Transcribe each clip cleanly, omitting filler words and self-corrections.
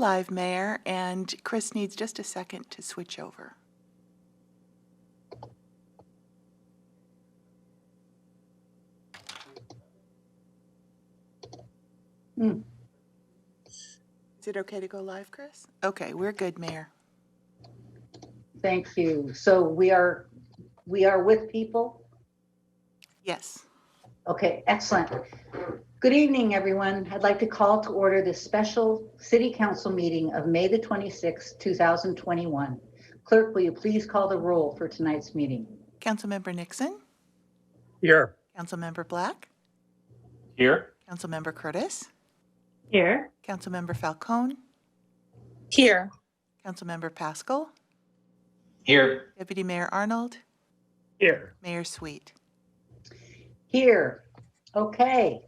live, Mayor, and Chris needs just a second to switch over. Is it okay to go live, Chris? Okay, we're good, Mayor. Thank you. So we are with people? Yes. Okay, excellent. Good evening, everyone. I'd like to call to order this special City Council meeting of May the 26th, 2021. Clerk, will you please call the roll for tonight's meeting? Councilmember Nixon? Here. Councilmember Black? Here. Councilmember Curtis? Here. Councilmember Falcone? Here. Councilmember Pascal? Here. Deputy Mayor Arnold? Here. Mayor Sweet? Here. Okay.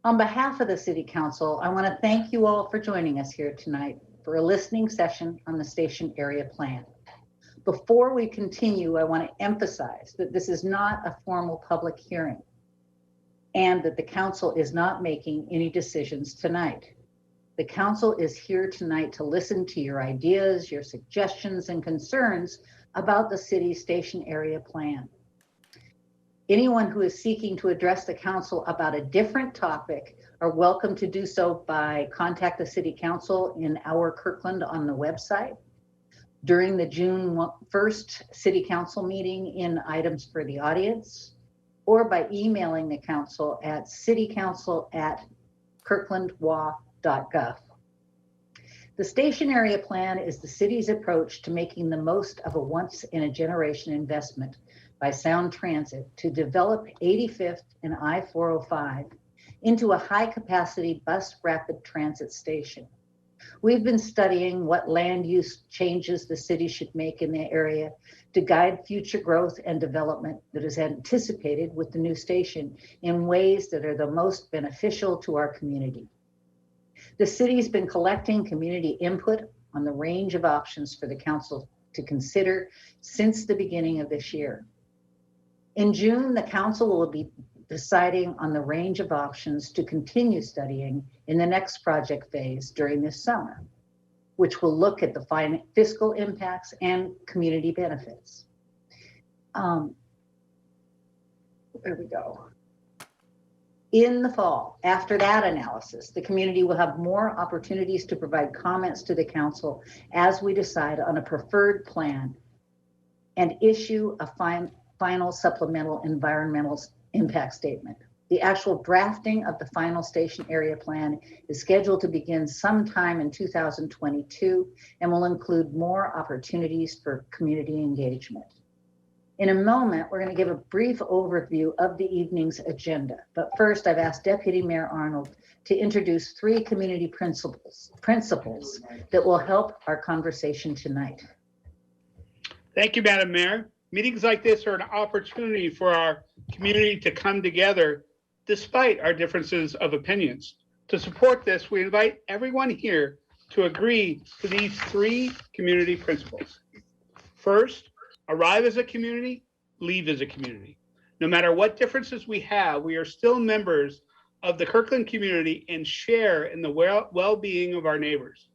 On behalf of the City Council, I want to thank you all for joining us here tonight for a listening session on the station area plan. Before we continue, I want to emphasize that this is not a formal public hearing and that the council is not making any decisions tonight. The council is here tonight to listen to your ideas, your suggestions, and concerns about the city station area plan. Anyone who is seeking to address the council about a different topic are welcome to do so by contact the City Council in our Kirkland on the website, during the June 1st City Council meeting in items for the audience, or by emailing the council at citycouncil@kirklandwa.gov. The station area plan is the city's approach to making the most of a once-in-a-generation investment by Sound Transit to develop 85th and I-405 into a high-capacity bus rapid transit station. We've been studying what land use changes the city should make in the area to guide future growth and development that is anticipated with the new station in ways that are the most beneficial to our community. The city's been collecting community input on the range of options for the council to consider since the beginning of this year. In June, the council will be deciding on the range of options to continue studying in the next project phase during this summer, which will look at the fiscal impacts and community benefits. There we go. In the fall, after that analysis, the community will have more opportunities to provide comments to the council as we decide on a preferred plan and issue a final supplemental environmental impact statement. The actual drafting of the final station area plan is scheduled to begin sometime in 2022 and will include more opportunities for community engagement. In a moment, we're going to give a brief overview of the evening's agenda. But first, I've asked Deputy Mayor Arnold to introduce 3 community principles that will help our conversation tonight. Thank you, Madam Mayor. Meetings like this are an opportunity for our community to come together despite our differences of opinions. To support this, we invite everyone here to agree to these 3 community principles. First, arrive as a community, leave as a community. No matter what differences we have, we are still members of the Kirkland community and share in the well-being of our neighbors.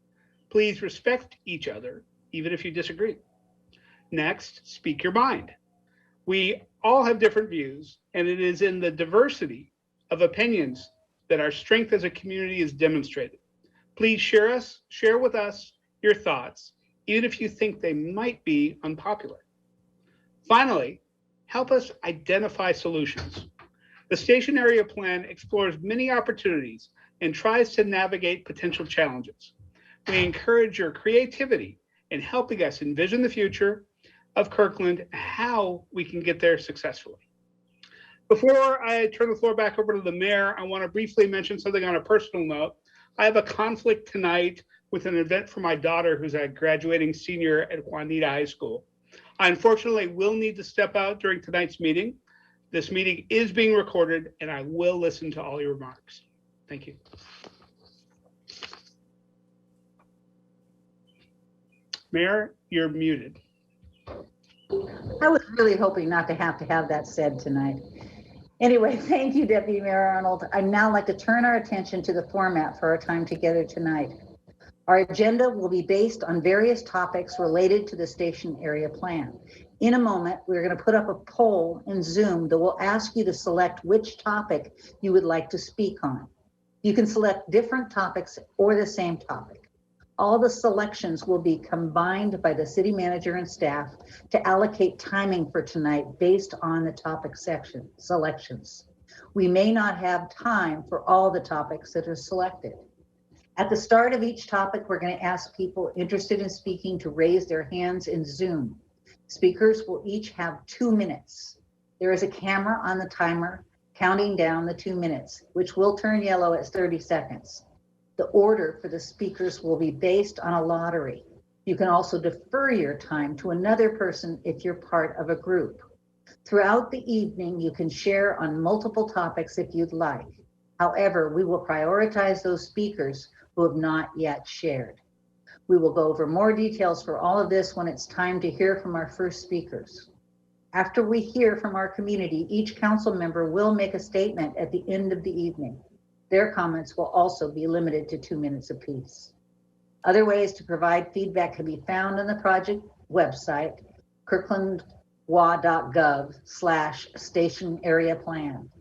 Please respect each other, even if you disagree. Next, speak your mind. We all have different views, and it is in the diversity of opinions that our strength as a community is demonstrated. Please share with us your thoughts, even if you think they might be unpopular. Finally, help us identify solutions. The station area plan explores many opportunities and tries to navigate potential challenges. We encourage your creativity in helping us envision the future of Kirkland, how we can get there successfully. Before I turn the floor back over to the mayor, I want to briefly mention something on a personal note. I have a conflict tonight with an event for my daughter who's a graduating senior at Juanita High School. I unfortunately will need to step out during tonight's meeting. This meeting is being recorded and I will listen to all your remarks. Thank you. Mayor, you're muted. I was really hoping not to have that said tonight. Anyway, thank you, Deputy Mayor Arnold. I'd now like to turn our attention to the format for our time together tonight. Our agenda will be based on various topics related to the station area plan. In a moment, we're going to put up a poll in Zoom that will ask you to select which topic you would like to speak on. You can select different topics or the same topic. All the selections will be combined by the city manager and staff to allocate timing for tonight based on the topic selections. We may not have time for all the topics that are selected. At the start of each topic, we're going to ask people interested in speaking to raise their hands in Zoom. Speakers will each have 2 minutes. There is a camera on the timer counting down the 2 minutes, which will turn yellow at 30 seconds. The order for the speakers will be based on a lottery. You can also defer your time to another person if you're part of a group. Throughout the evening, you can share on multiple topics if you'd like. However, we will prioritize those speakers who have not yet shared. We will go over more details for all of this when it's time to hear from our first speakers. After we hear from our community, each council member will make a statement at the end of the evening. Their comments will also be limited to 2 minutes apiece. Other ways to provide feedback can be found on the project website, kirklandwa.gov/station area plan.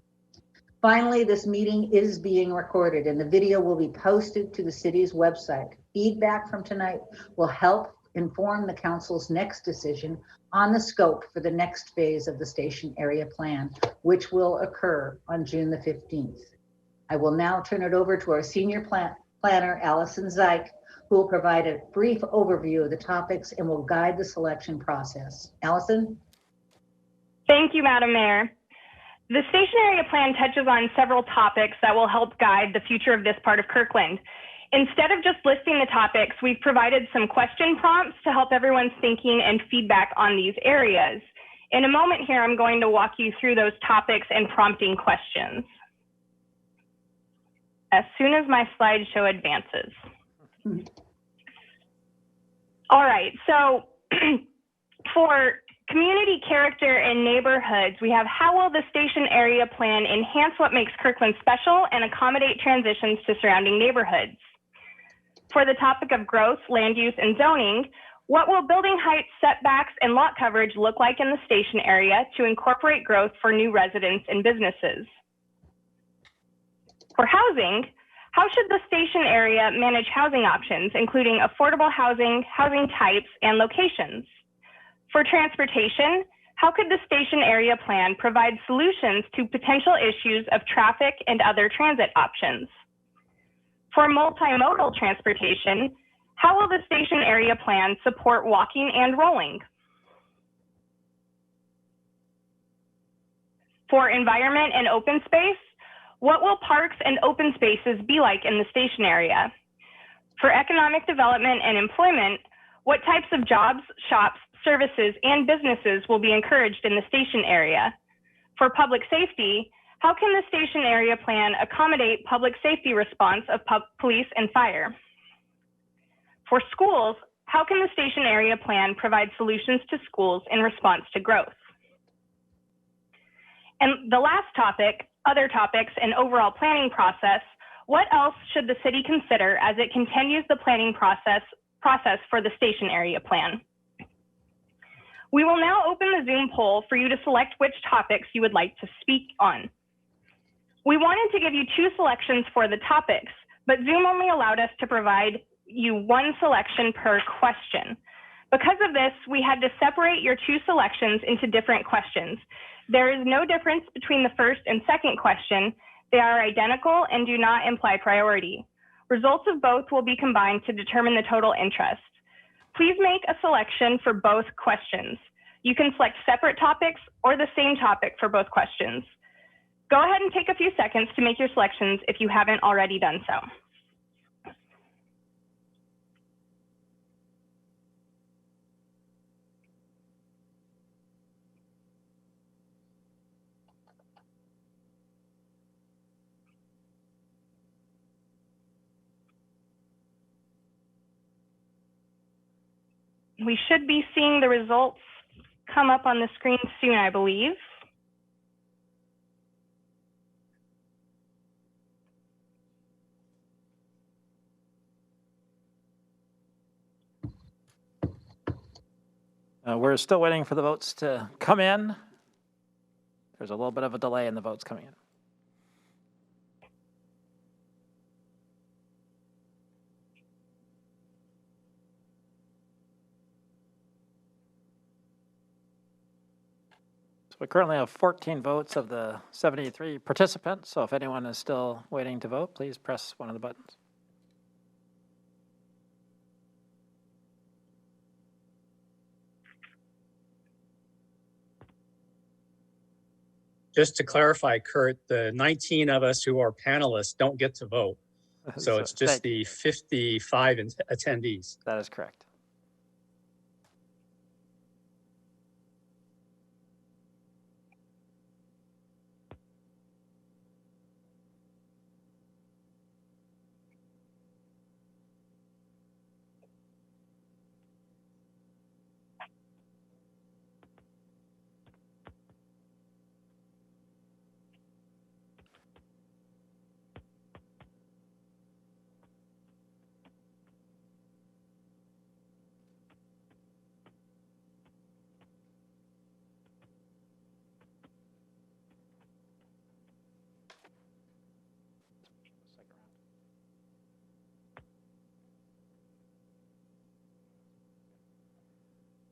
Finally, this meeting is being recorded and the video will be posted to the city's website. Feedback from tonight will help inform the council's next decision on the scope for the next phase of the station area plan, which will occur on June the 15th. I will now turn it over to our senior planner, Allison Zeich, who will provide a brief overview of the topics and will guide the selection process. Allison? Thank you, Madam Mayor. The station area plan touches on several topics that will help guide the future of this part of Kirkland. Instead of just listing the topics, we've provided some question prompts to help everyone's thinking and feedback on these areas. In a moment here, I'm going to walk you through those topics and prompting questions as soon as my slideshow advances. All right, so for community character and neighborhoods, we have how will the station area plan enhance what makes Kirkland special and accommodate transitions to surrounding neighborhoods? For the topic of growth, land use, and zoning, what will building heights, setbacks, and lot coverage look like in the station area to incorporate growth for new residents and businesses? For housing, how should the station area manage housing options, including affordable housing, housing types, and locations? For transportation, how could the station area plan provide solutions to potential issues of traffic and other transit options? For multimodal transportation, how will the station area plan support walking and rolling? For environment and open space, what will parks and open spaces be like in the station area? For economic development and employment, what types of jobs, shops, services, and businesses will be encouraged in the station area? For public safety, how can the station area plan accommodate public safety response of police and fire? For schools, how can the station area plan provide solutions to schools in response to growth? And the last topic, other topics and overall planning process, what else should the city consider as it continues the planning process for the station area plan? We will now open the Zoom poll for you to select which topics you would like to speak on. We wanted to give you 2 selections for the topics, but Zoom only allowed us to provide you 1 selection per question. Because of this, we had to separate your 2 selections into different questions. There is no difference between the first and second question. They are identical and do not imply priority. Results of both will be combined to determine the total interest. Please make a selection for both questions. You can select separate topics or the same topic for both questions. Go ahead and take a few seconds to make your selections if you haven't already done so. We should be seeing the results come up on the screen soon, I believe. We're still waiting for the votes to come in. There's a little bit of a delay in the votes coming in. So we currently have 14 votes of the 73 participants. So if anyone is still waiting to vote, please press one of the buttons. Just to clarify, Kurt, the 19 of us who are panelists don't get to vote. So it's just the 55 attendees. That is correct.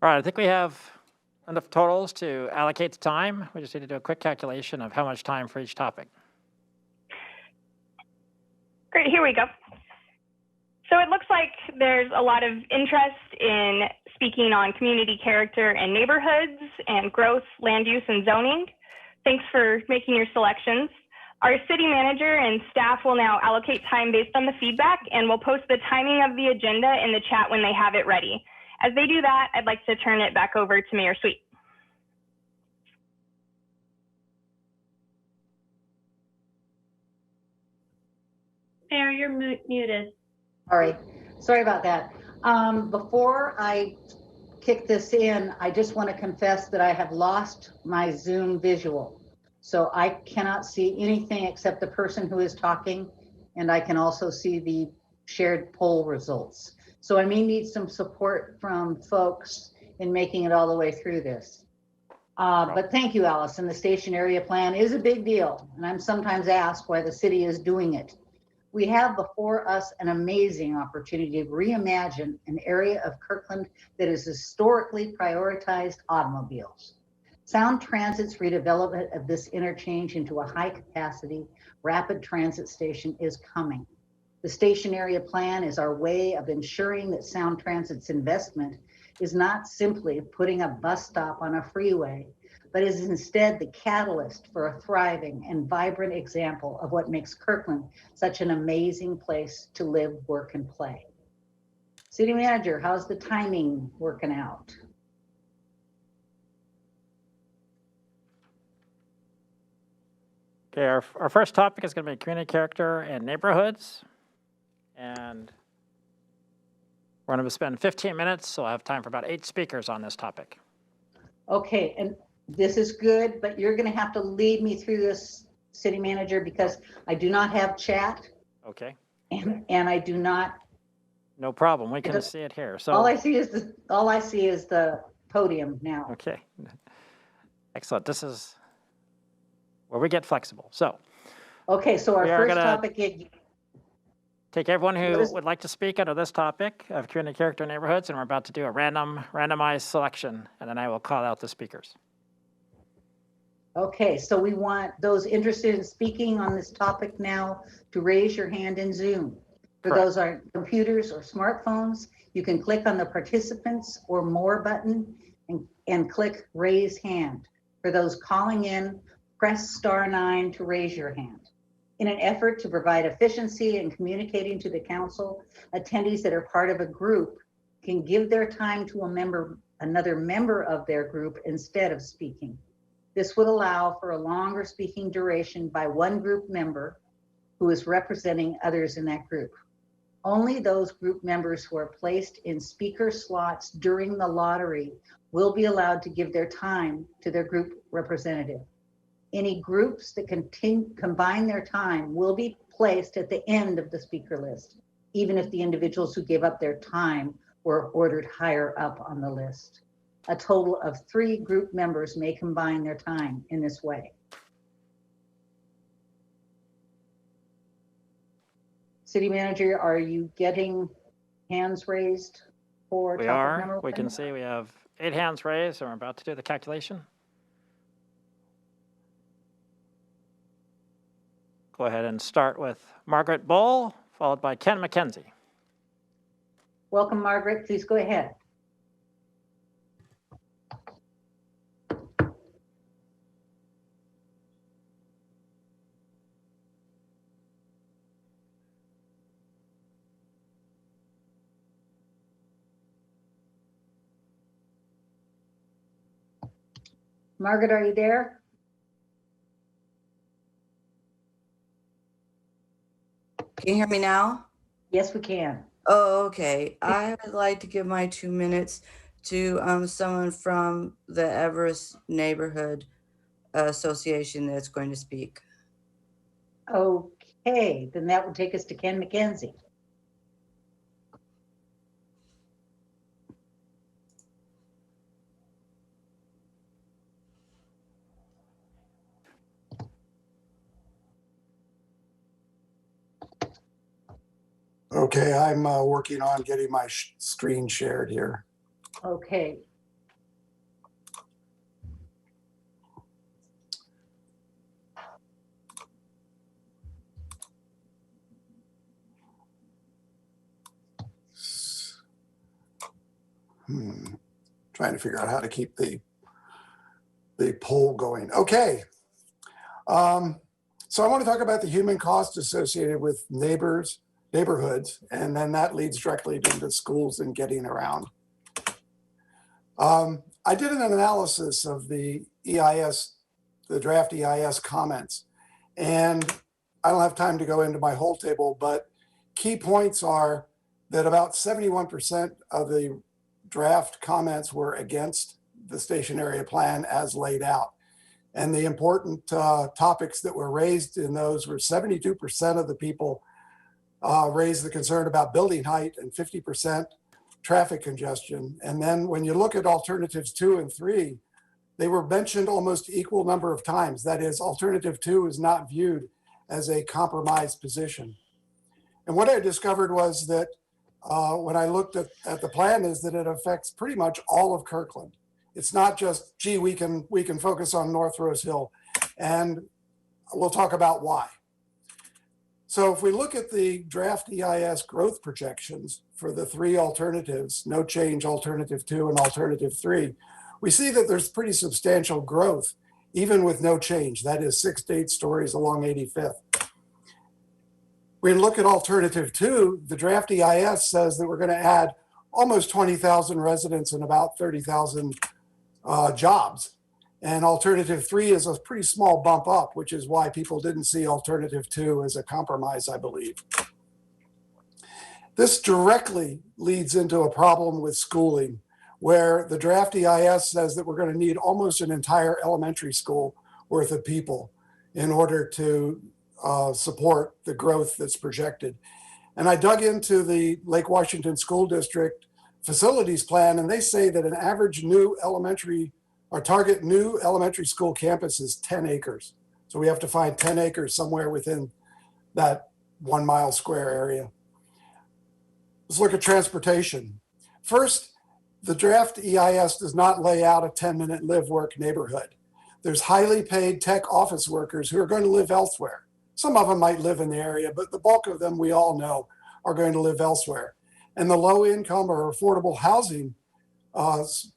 All right, I think we have enough totals to allocate the time. We just need to do a quick calculation of how much time for each topic. Great, here we go. So it looks like there's a lot of interest in speaking on community character and neighborhoods and growth, land use, and zoning. Thanks for making your selections. Our city manager and staff will now allocate time based on the feedback, and we'll post the timing of the agenda in the chat when they have it ready. As they do that, I'd like to turn it back over to Mayor Sweet. Mayor, you're muted. All right, sorry about that. Before I kick this in, I just want to confess that I have lost my Zoom visual. So I cannot see anything except the person who is talking, and I can also see the shared poll results. So I may need some support from folks in making it all the way through this. But thank you, Allison. The station area plan is a big deal, and I'm sometimes asked why the city is doing it. We have before us an amazing opportunity to reimagine an area of Kirkland that is historically prioritized automobiles. Sound Transit's redevelopment of this interchange into a high-capacity, rapid transit station is coming. The station area plan is our way of ensuring that Sound Transit's investment is not simply putting a bus stop on a freeway, but is instead the catalyst for a thriving and vibrant example of what makes Kirkland such an amazing place to live, work, and play. City Manager, how's the timing working out? Okay, our first topic is going to be community character and neighborhoods. And we're going to spend 15 minutes, so I have time for about 8 speakers on this topic. Okay, and this is good, but you're going to have to lead me through this, City Manager, because I do not have chat. Okay. And I do not. No problem. We can see it here. So all I see is the podium now. Okay. Excellent. This is where we get flexible. So. Okay, so our first topic. Take everyone who would like to speak under this topic of community character neighborhoods, and we're about to do a randomized selection, and then I will call out the speakers. Okay, so we want those interested in speaking on this topic now to raise your hand in Zoom. For Correct. Those on computers or smartphones, you can click on the participants or more button and click raise hand. For those calling in, press *9 to raise your hand. In an effort to provide efficiency in communicating to the council, attendees that are part of a group can give their time to another member of their group instead of speaking. This would allow for a longer speaking duration by one group member who is representing others in that group. Only those group members who are placed in speaker slots during the lottery will be allowed to give their time to their group representative. Any groups that combine their time will be placed at the end of the speaker list, even if the individuals who gave up their time were ordered higher up on the list. A total of 3 group members may combine their time in this way. City Manager, are you getting hands raised for We topic are. number 1? We can see we have 8 hands raised, and we're about to do the calculation. Go ahead and start with Margaret Bull, followed by Ken McKenzie. Welcome, Margaret. Please go ahead. Margaret, are you there? Can you hear me now? Yes, we can. Oh, okay. I would like to give my 2 minutes to someone from the Everest Neighborhood Association that's going to speak. Okay, then that will take us to Ken McKenzie. Okay, I'm working on getting my screen shared here. Okay. Trying to figure out how to keep the poll going. Okay. So I want to talk about the human cost associated with neighborhoods, and then that leads directly into schools and getting around. I did an analysis of the EIS, the draft EIS comments, and I don't have time to go into my whole table, but key points are that about 71% of the draft comments were against the station area plan as laid out. And the important topics that were raised in those were 72% of the people raised the concern about building height and 50% traffic congestion. And then when you look at alternatives 2 and 3, they were mentioned almost equal number of times. That is, alternative 2 is not viewed as a compromise position. And what I discovered was that when I looked at the plan is that it affects pretty much all of Kirkland. It's not just, gee, we can focus on North Rose Hill, and we'll talk about why. So if we look at the draft EIS growth projections for the 3 alternatives, no change, alternative 2 and alternative 3, we see that there's pretty substantial growth, even with no change. That is 6 to 8 stories along 85th. We look at alternative 2, the draft EIS says that we're going to add almost 20,000 residents and about 30,000 jobs. And alternative 3 is a pretty small bump up, which is why people didn't see alternative 2 as a compromise, I believe. This directly leads into a problem with schooling, where the draft EIS says that we're going to need almost an entire elementary school worth of people in order to support the growth that's projected. And I dug into the Lake Washington School District facilities plan, and they say that an average new elementary or target new elementary school campus is 10 acres. So we have to find 10 acres somewhere within that 1 mile square area. Let's look at transportation. First, the draft EIS does not lay out a 10-minute live-work neighborhood. There's highly paid tech office workers who are going to live elsewhere. Some of them might live in the area, but the bulk of them, we all know, are going to live elsewhere. And the low income or affordable housing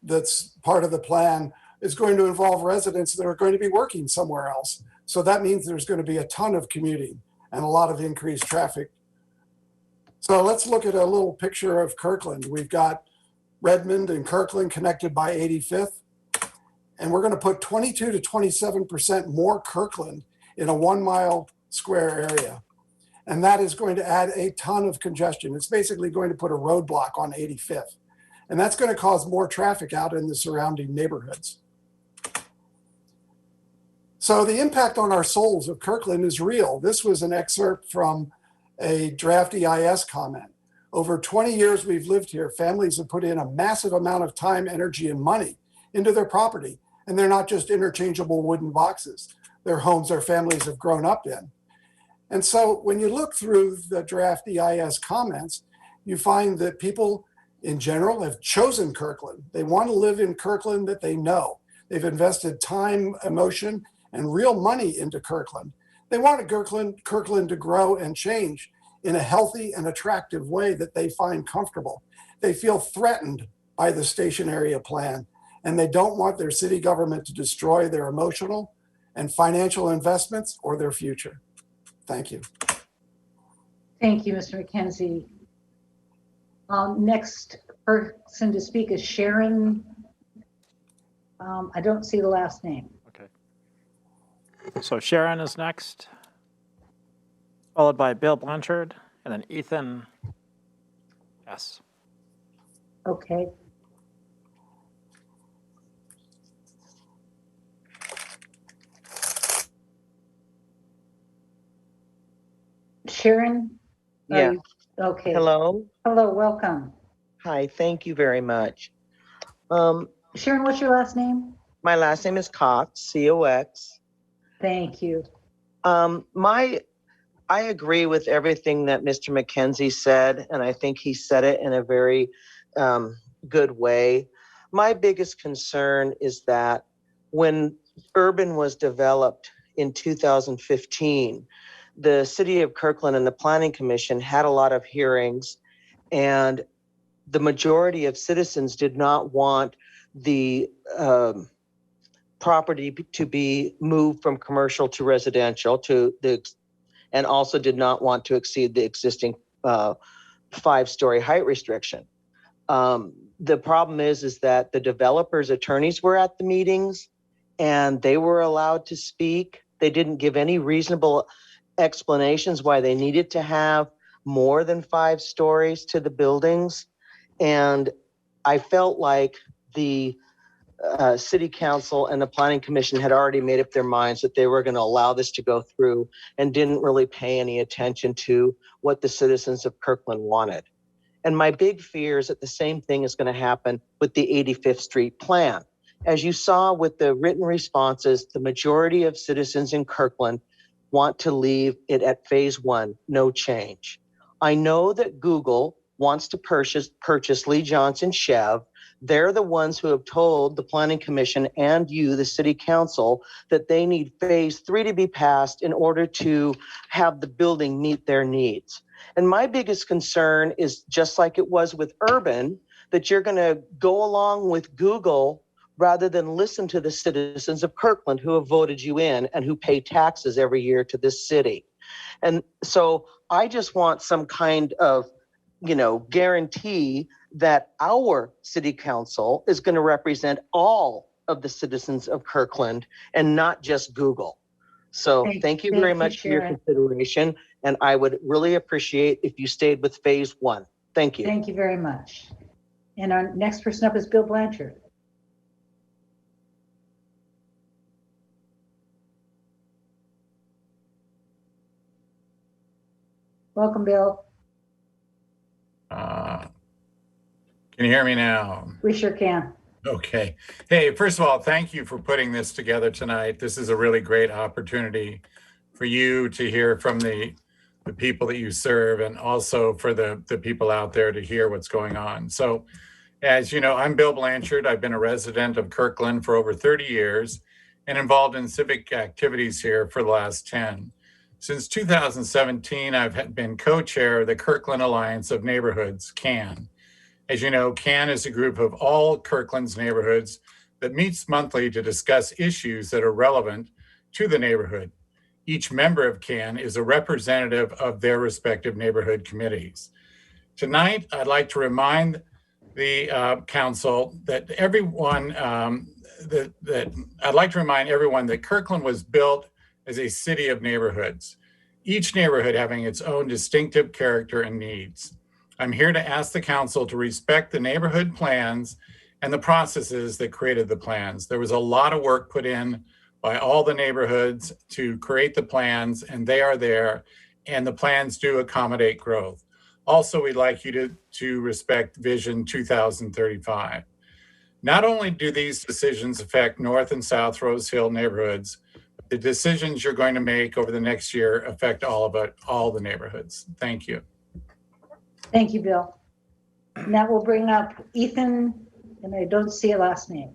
that's part of the plan is going to involve residents that are going to be working somewhere else. So that means there's going to be a ton of commuting and a lot of increased traffic. So let's look at a little picture of Kirkland. We've got Redmond and Kirkland connected by 85th. And we're going to put 22 to 27% more Kirkland in a 1 mile square area. And that is going to add a ton of congestion. It's basically going to put a roadblock on 85th. And that's going to cause more traffic out in the surrounding neighborhoods. So the impact on our souls of Kirkland is real. This was an excerpt from a draft EIS comment. Over 20 years we've lived here, families have put in a massive amount of time, energy, and money into their property. And they're not just interchangeable wooden boxes. They're homes their families have grown up in. And so when you look through the draft EIS comments, you find that people in general have chosen Kirkland. They want to live in Kirkland that they know. They've invested time, emotion, and real money into Kirkland. They want Kirkland to grow and change in a healthy and attractive way that they find comfortable. They feel threatened by the station area plan, and they don't want their city government to destroy their emotional and financial investments or their future. Thank you. Thank you, Mr. McKenzie. Next person to speak is Sharon. I don't see the last name. Okay. So Sharon is next, followed by Bill Blanchard, and then Ethan S. Okay. Sharon? Yeah. Okay. Hello. Hello, welcome. Hi, thank you very much. Sharon, what's your last name? My last name is Cox, C-O-X. Thank you. I agree with everything that Mr. McKenzie said, and I think he said it in a very good way. My biggest concern is that when urban was developed in 2015, the city of Kirkland and the Planning Commission had a lot of hearings, and the majority of citizens did not want the property to be moved from commercial to residential and also did not want to exceed the existing 5-story height restriction. The problem is that the developers' attorneys were at the meetings and they were allowed to speak. They didn't give any reasonable explanations why they needed to have more than 5 stories to the buildings. And I felt like the city council and the planning commission had already made up their minds that they were going to allow this to go through and didn't really pay any attention to what the citizens of Kirkland wanted. And my big fear is that the same thing is going to happen with the 85th Street plan. As you saw with the written responses, the majority of citizens in Kirkland want to leave it at phase 1, no change. I know that Google wants to purchase Lee Johnson Chev. They're the ones who have told the Planning Commission and you, the City Council, that they need phase 3 to be passed in order to have the building meet their needs. And my biggest concern is, just like it was with urban, that you're going to go along with Google rather than listen to the citizens of Kirkland who have voted you in and who pay taxes every year to this city. And so I just want some kind of, guarantee that our city council is going to represent all of the citizens of Kirkland and not just Google. So thank you very much for your consideration. And I would really appreciate if you stayed with phase 1. Thank you. Thank you very much. And our next person up is Bill Blanchard. Welcome, Bill. Can you hear me now? We sure can. Okay. Hey, first of all, thank you for putting this together tonight. This is a really great opportunity for you to hear from the people that you serve, and also for the people out there to hear what's going on. So, as you know, I'm Bill Blanchard. I've been a resident of Kirkland for over 30 years and involved in civic activities here for the last 10. Since 2017, I've been co-chair of the Kirkland Alliance of Neighborhoods, CAN. As you know, CAN is a group of all Kirkland's neighborhoods that meets monthly to discuss issues that are relevant to the neighborhood. Each member of CAN is a representative of their respective neighborhood committees. Tonight, I'd like to remind the council that everyone, that Kirkland was built as a city of neighborhoods, each neighborhood having its own distinctive character and needs. I'm here to ask the council to respect the neighborhood plans and the processes that created the plans. There was a lot of work put in by all the neighborhoods to create the plans, and they are there, and the plans do accommodate growth. Also, we'd like you to respect Vision 2035. Not only do these decisions affect North and South Rose Hill neighborhoods, the decisions you're going to make over the next year affect all the neighborhoods. Thank you. Thank you, Bill. Now we'll bring up Ethan, and I don't see a last name.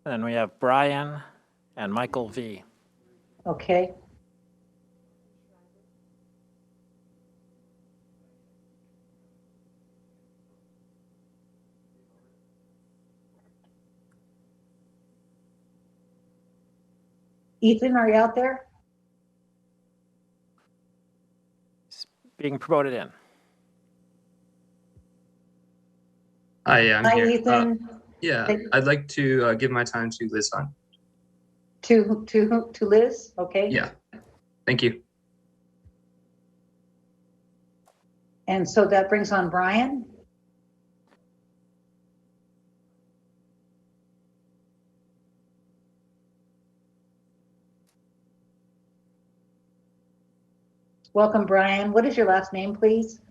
And then we have Brian and Michael V. Okay. Ethan, are you out there? Being promoted in. Hi, I'm Hi, here. Ethan. Yeah, I'd like to give my time to Liz Hunt. To Liz? Okay. Yeah, thank you. And so that brings on Brian. Welcome, Brian. What is your last name, please?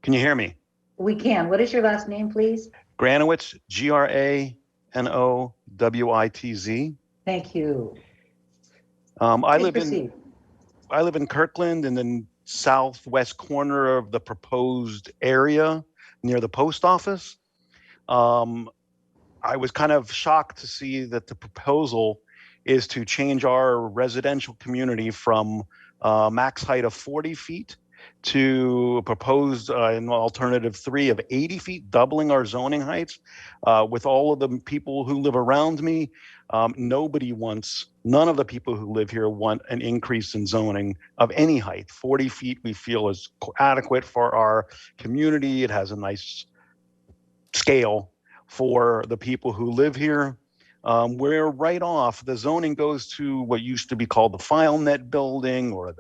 Can you hear me? We can. What is your last name, please? Granowitz, Granowitz. Thank you. I Please live in Kirkland in the southwest corner of the proposed area near the post office. I was kind of shocked to see that the proposal is to change our residential community from max height of 40 feet to a proposed an alternative 3 of 80 feet, doubling our zoning heights. With all of the people who live around me, none of the people who live here want an increase in zoning of any height. 40 feet we feel is adequate for our community. It has a nice scale for the people who live here. We're right off. The zoning goes to what used to be called the FileNet building, or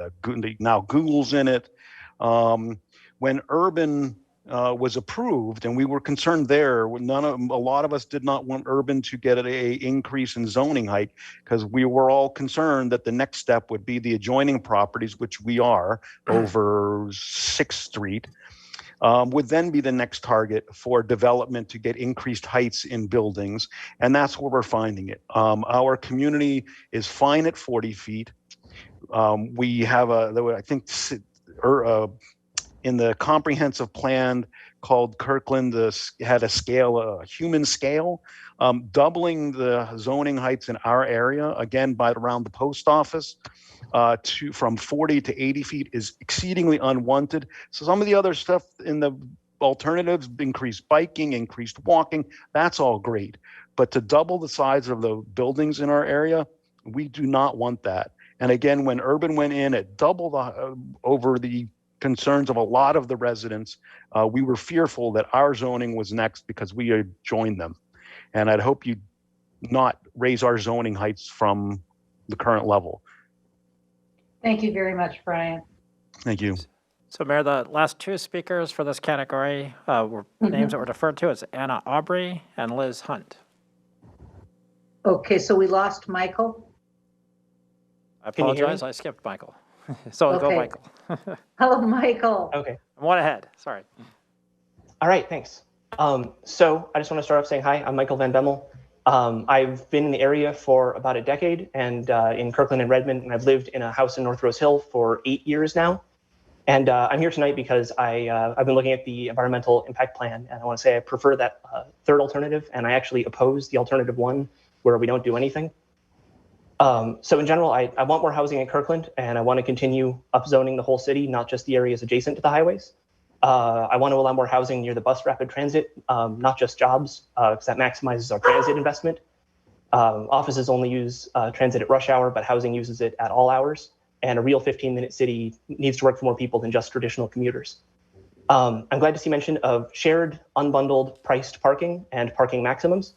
now Google's in it. When Urban was approved, and we were concerned there, a lot of us did not want Urban to get an increase in zoning height, because we were all concerned that the next step would be the adjoining properties, which we are over 6th Street. Would then be the next target for development to get increased heights in buildings. And that's where we're finding it. Our community is fine at 40 feet. We have I think in the comprehensive plan called Kirkland, had a scale, a human scale, doubling the zoning heights in our area, again, by around the post office. From 40 to 80 feet is exceedingly unwanted. So some of the other stuff in the alternatives, increased biking, increased walking, that's all great. But to double the size of the buildings in our area, we do not want that. And again, when Urban went in, it doubled over the concerns of a lot of the residents. We were fearful that our zoning was next because we had joined them. And I'd hope you not raise our zoning heights from the current level. Thank you very much, Brian. Thank you. So, Mayor, the last 2 speakers for this category were names that were deferred to as Anna Aubry and Liz Hunt. Okay, so we lost Michael. I apologize, I skipped Michael. So Okay. go Michael. Hello, Michael. Okay. I'm one ahead, sorry. All right, thanks. So I just want to start off saying hi, I'm Michael Van Bemmel. I've been in the area for about a decade and in Kirkland and Redmond, and I've lived in a house in North Rose Hill for 8 years now. And I'm here tonight because I've been looking at the environmental impact plan, and I want to say I prefer that third alternative, and I actually oppose the alternative 1 where we don't do anything. So in general, I want more housing in Kirkland, and I want to continue upzoning the whole city, not just the areas adjacent to the highways. I want to allow more housing near the bus rapid transit, not just jobs, because that maximizes our transit investment. Offices only use transit at rush hour, but housing uses it at all hours. And a real 15-minute city needs to work for more people than just traditional commuters. I'm glad to see mention of shared, unbundled, priced parking and parking maximums.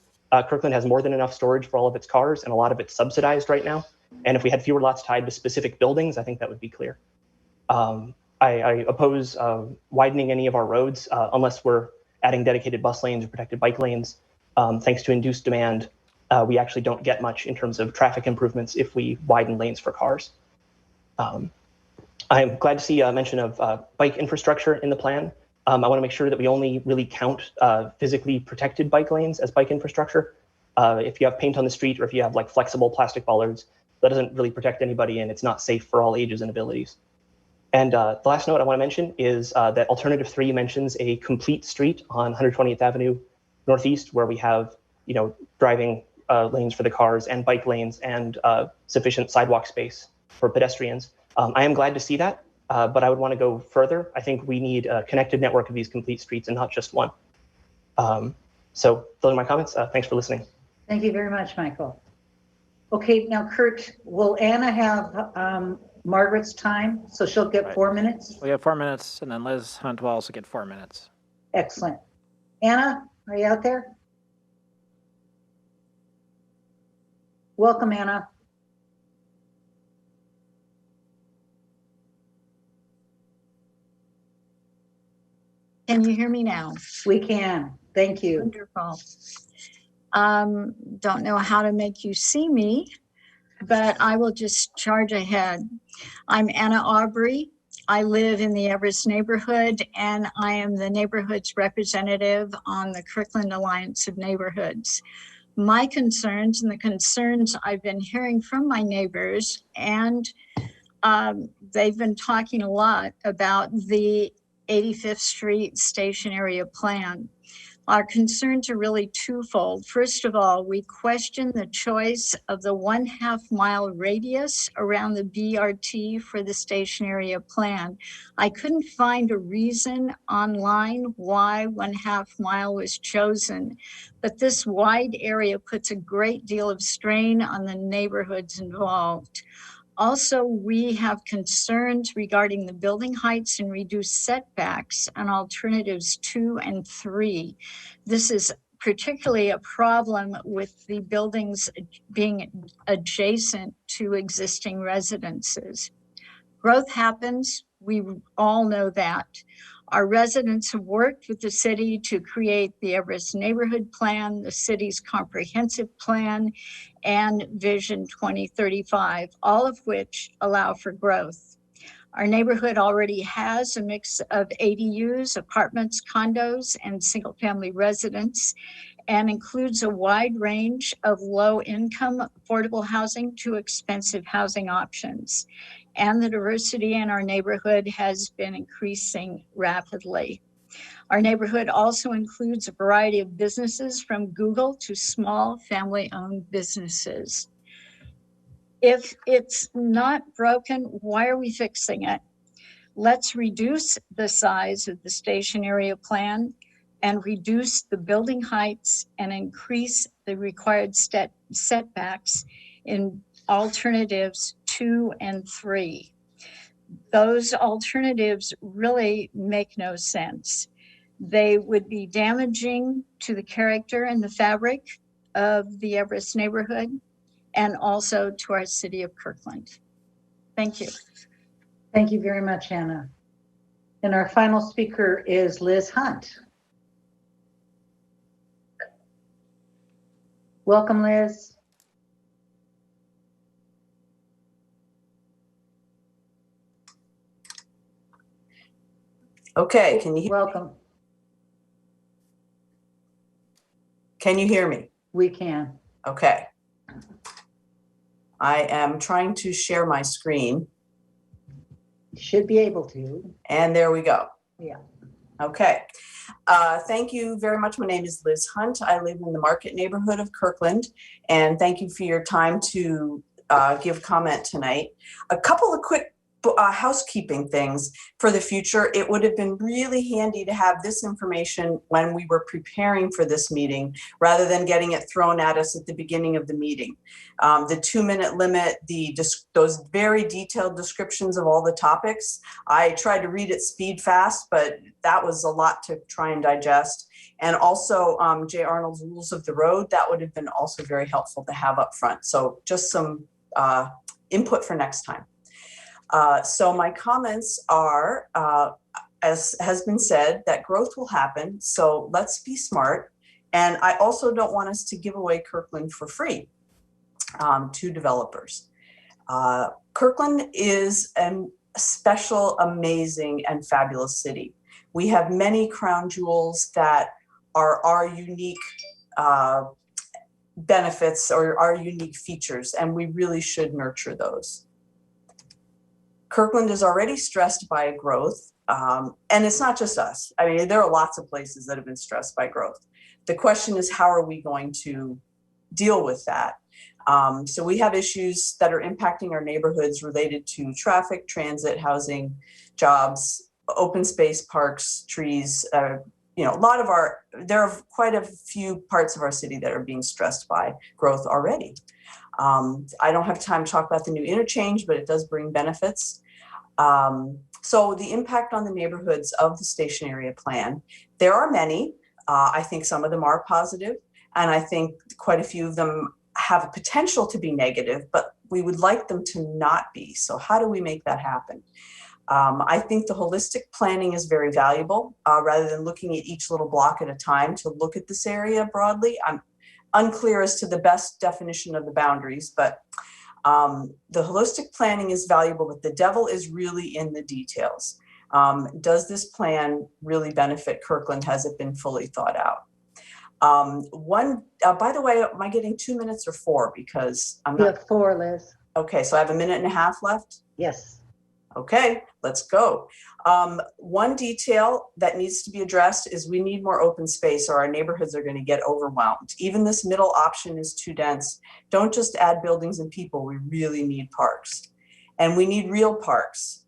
Kirkland has more than enough storage for all of its cars, and a lot of it's subsidized right now. And if we had fewer lots tied to specific buildings, I think that would be clear. I oppose widening any of our roads unless we're adding dedicated bus lanes or protected bike lanes. Thanks to induced demand, we actually don't get much in terms of traffic improvements if we widen lanes for cars. I'm glad to see a mention of bike infrastructure in the plan. I want to make sure that we only really count physically protected bike lanes as bike infrastructure. If you have paint on the street or if you have like flexible plastic bollards, that doesn't really protect anybody and it's not safe for all ages and abilities. And the last note I want to mention is that Alternative 3 mentions a complete street on 120th Avenue Northeast, where we have, driving lanes for the cars and bike lanes and sufficient sidewalk space for pedestrians. I am glad to see that, but I would want to go further. I think we need a connected network of these complete streets and not just one. So those are my comments. Thanks for listening. Thank you very much, Michael. Okay, now Kurt, will Anna have Margaret's time? So she'll get 4 minutes? We have 4 minutes, and then Liz Hunt will also get 4 minutes. Excellent. Anna, are you out there? Welcome, Anna. Can you hear me now? We can. Thank you. Wonderful. Don't know how to make you see me, but I will just charge ahead. I'm Anna Aubry. I live in the Everest neighborhood, and I am the neighborhood's representative on the Kirkland Alliance of Neighborhoods. My concerns and the concerns I've been hearing from my neighbors, and they've been talking a lot about the 85th Street Station Area Plan. Our concerns are really twofold. First of all, we question the choice of the 1/2 mile radius around the BRT for the station area plan. I couldn't find a reason online why 1/2 mile was chosen, but this wide area puts a great deal of strain on the neighborhoods involved. Also, we have concerns regarding the building heights and reduced setbacks on alternatives 2 and 3. This is particularly a problem with the buildings being adjacent to existing residences. Growth happens, we all know that. Our residents have worked with the city to create the Everest Neighborhood Plan, the city's comprehensive plan, and Vision 2035, all of which allow for growth. Our neighborhood already has a mix of ADUs, apartments, condos, and single-family residents, and includes a wide range of low-income affordable housing to expensive housing options. And the diversity in our neighborhood has been increasing rapidly. Our neighborhood also includes a variety of businesses from Google to small family-owned businesses. If it's not broken, why are we fixing it? Let's reduce the size of the station area plan and reduce the building heights and increase the required setbacks in alternatives 2 and 3. Those alternatives really make no sense. They would be damaging to the character and the fabric of the Everest neighborhood and also to our city of Kirkland. Thank you. Thank you very much, Anna. And our final speaker is Liz Hunt. Welcome, Liz. Okay, can you welcome? Can you hear me? We can. Okay. I am trying to share my screen. You should be able to. And there we go. Yeah. Okay. Thank you very much. My name is Liz Hunt. I live in the Market neighborhood of Kirkland, and thank you for your time to give comment tonight. A couple of quick housekeeping things for the future. It would have been really handy to have this information when we were preparing for this meeting, rather than getting it thrown at us at the beginning of the meeting. The 2-minute limit, those very detailed descriptions of all the topics. I tried to read at speed fast, but that was a lot to try and digest. And also Jay Arnold's Rules of the Road, that would have been also very helpful to have up front. So just some input for next time. So my comments are, as has been said, that growth will happen. So let's be smart. And I also don't want us to give away Kirkland for free to developers. Kirkland is a special, amazing, and fabulous city. We have many crown jewels that are our unique benefits or our unique features, and we really should nurture those. Kirkland is already stressed by growth, and it's not just us. I mean, there are lots of places that have been stressed by growth. The question is, how are we going to deal with that? So we have issues that are impacting our neighborhoods related to traffic, transit, housing, jobs, open space, parks, trees. You know, there are quite a few parts of our city that are being stressed by growth already. I don't have time to talk about the new interchange, but it does bring benefits. So the impact on the neighborhoods of the station area plan, there are many. I think some of them are positive, and I think quite a few of them have a potential to be negative, but we would like them to not be. So how do we make that happen? I think the holistic planning is very valuable, rather than looking at each little block at a time to look at this area broadly. I'm unclear as to the best definition of the boundaries, but the holistic planning is valuable, but the devil is really in the details. Does this plan really benefit Kirkland? Has it been fully thought out? By the way, am I getting 2 minutes or 4? Because I'm not. You have 4, Liz. Okay, so I have a minute and a half left? Yes. Okay, let's go. One detail that needs to be addressed is we need more open space or our neighborhoods are going to get overwhelmed. Even this middle option is too dense. Don't just add buildings and people. We really need parks. And we need real parks,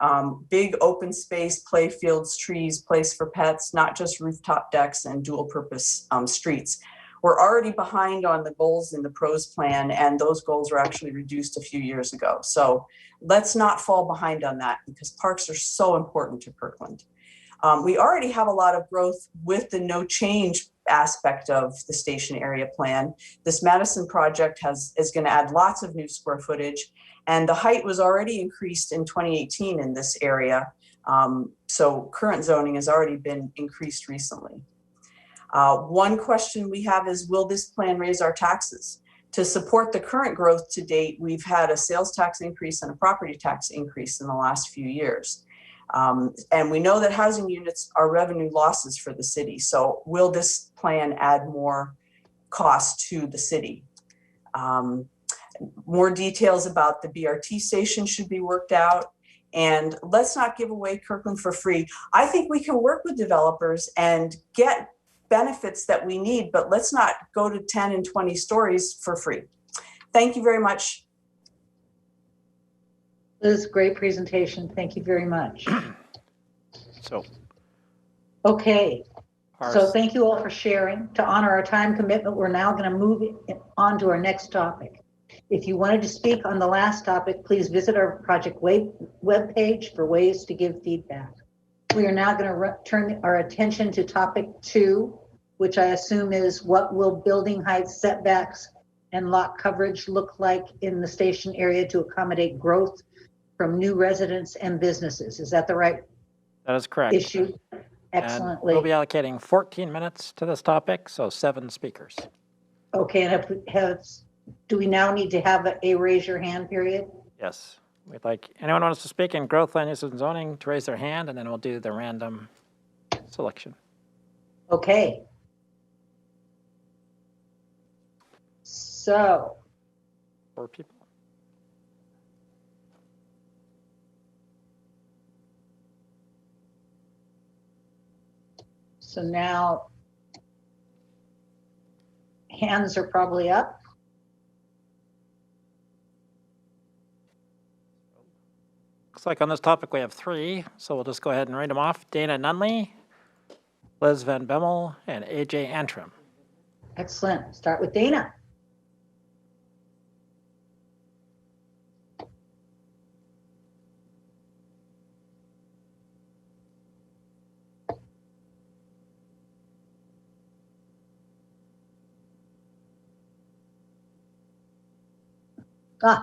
big open space, play fields, trees, place for pets, not just rooftop decks and dual purpose streets. We're already behind on the goals in the PROS plan, and those goals were actually reduced a few years ago. So let's not fall behind on that, because parks are so important to Kirkland. We already have a lot of growth with the no change aspect of the station area plan. This Madison project is going to add lots of new square footage, and the height was already increased in 2018 in this area. So current zoning has already been increased recently. One question we have is, will this plan raise our taxes? To support the current growth to date, we've had a sales tax increase and a property tax increase in the last few years. And we know that housing units are revenue losses for the city. So will this plan add more cost to the city? More details about the BRT station should be worked out. And let's not give away Kirkland for free. I think we can work with developers and get benefits that we need, but let's not go to 10 and 20 stories for free. Thank you very much. Liz, great presentation. Thank you very much. So, okay. So thank you all for sharing. To honor our time commitment, we're now going to move on to our next topic. If you wanted to speak on the last topic, please visit our project webpage for ways to give feedback. We are now going to turn our attention to topic 2, which I assume is, what will building heights, setbacks, and lot coverage look like in the station area to accommodate growth from new residents and businesses? Is that the right? That is correct. Issue. Excellently. And we'll be allocating 14 minutes to this topic, so 7 speakers. Okay, and do we now need to have a raise your hand period? Yes. We'd like anyone who wants to speak in growth, land use, and zoning to raise their hand, and then we'll do the random selection. Okay. So. 4 people. So now hands are probably up. Looks like on this topic we have 3, so we'll just go ahead and read them off. Dana Nunley, Liz Van Bemmel, and AJ Antrim. Excellent. Start with Dana.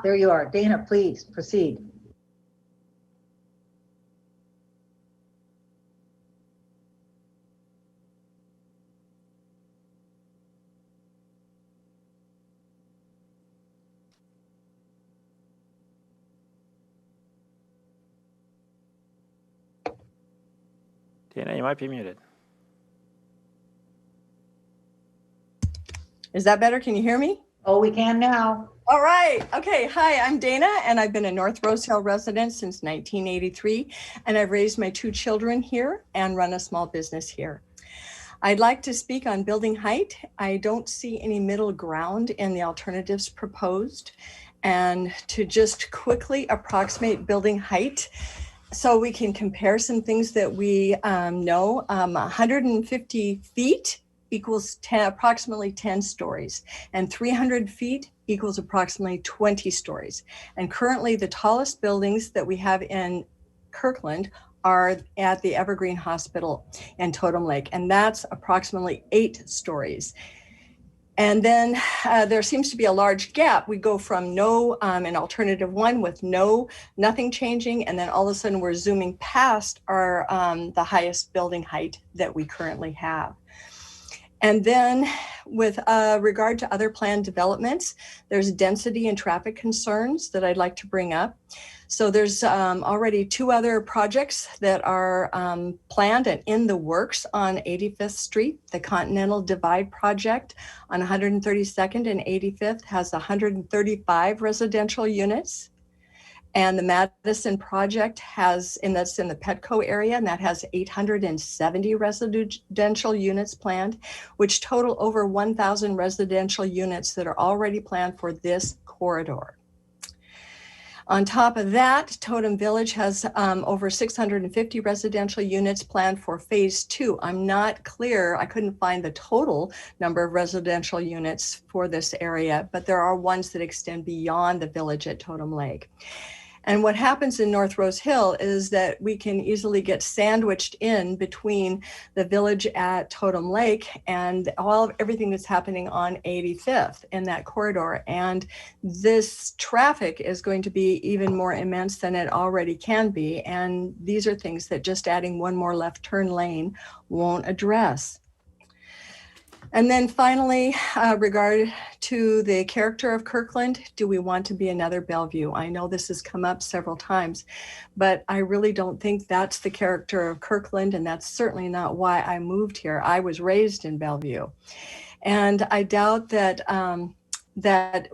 There you are. Dana, please proceed. Dana, you might be muted. Is that better? Can you hear me? Oh, we can now. All right. Okay. Hi, I'm Dana, and I've been a North Rose Hill resident since 1983, and I've raised my 2 children here and run a small business here. I'd like to speak on building height. I don't see any middle ground in the alternatives proposed. And to just quickly approximate building height, so we can compare some things that we know, 150 feet equals approximately 10 stories, and 300 feet equals approximately 20 stories. And currently the tallest buildings that we have in Kirkland are at the Evergreen Hospital in Totem Lake, and that's approximately 8 stories. And then there seems to be a large gap. We go from no, an alternative 1 with nothing changing, and then all of a sudden we're zooming past our the highest building height that we currently have. And then with regard to other planned developments, there's density and traffic concerns that I'd like to bring up. So there's already 2 other projects that are planned and in the works on 85th Street. The Continental Divide project on 132nd and 85th has 135 residential units. And the Madison project has, and that's in the Petco area, and that has 870 residential units planned, which total over 1,000 residential units that are already planned for this corridor. On top of that, Totem Village has over 650 residential units planned for phase 2. I'm not clear, I couldn't find the total number of residential units for this area, but there are ones that extend beyond the village at Totem Lake. And what happens in North Rose Hill is that we can easily get sandwiched in between the village at Totem Lake and everything that's happening on 85th in that corridor. And this traffic is going to be even more immense than it already can be. And these are things that just adding 1 more left turn lane won't address. And then finally, regard to the character of Kirkland, do we want to be another Bellevue? I know this has come up several times, but I really don't think that's the character of Kirkland, and that's certainly not why I moved here. I was raised in Bellevue, and I doubt that that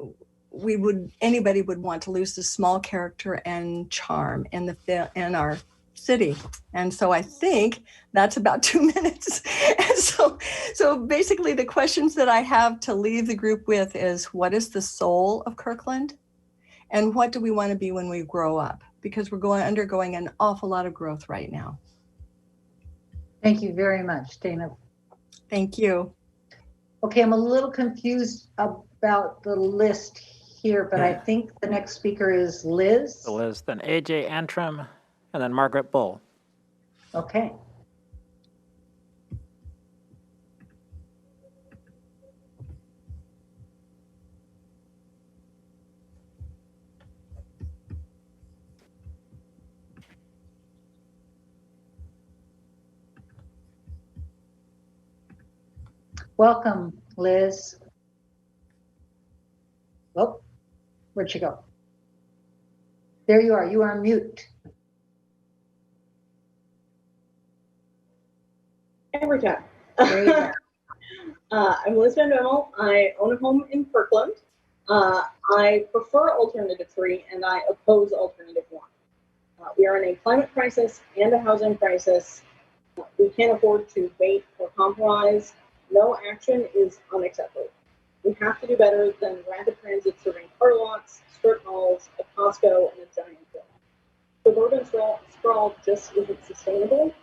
anybody would want to lose the small character and charm in our city. And so I think that's about 2 minutes. And so basically the questions that I have to leave the group with is, what is the soul of Kirkland? And what do we want to be when we grow up? Because we're undergoing an awful lot of growth right now. Thank you very much, Dana. Thank you. Okay, I'm a little confused about the list here, but I think the next speaker is Liz. So Liz, then AJ Antrim, and then Margaret Bull. Okay. Welcome, Liz. Oh, where'd she go? There you are. You are on mute. Irichetta. I'm Liz Van Bemmel. I own a home in Kirkland. I prefer alternative 3 and I oppose alternative 1. We are in a climate crisis and a housing crisis. We can't afford to wait or compromise. No action is unacceptable. We have to do better than rapid transit serving car lots, strip malls, a Costco, and a giant bill. Suburban sprawl just isn't sustainable.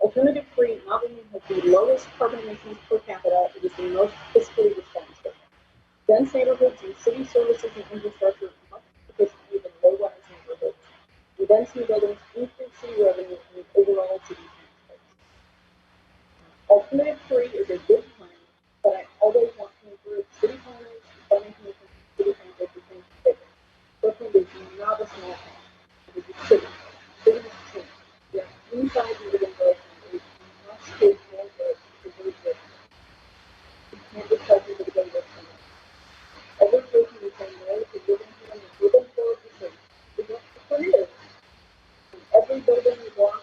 Alternative 3 not only has the lowest carbon emissions per capita, it is the most fiscally responsible. Dense neighborhoods use city services and infrastructure much efficiently than low-rise neighborhoods. The density buildings increase city revenue and overall city tax base. Alternative 3 is a good plan, but I always want to encourage city planners and planning commissions and city council to think bigger. Kirkland is not a small town. It is a city. Cities change. We are inside the living growth boundaries. We must take more growth to preserve this. We can't just tell people to go live somewhere. Every person who says no to living here in the urban core of the city is what Kirkland is. And every building we walk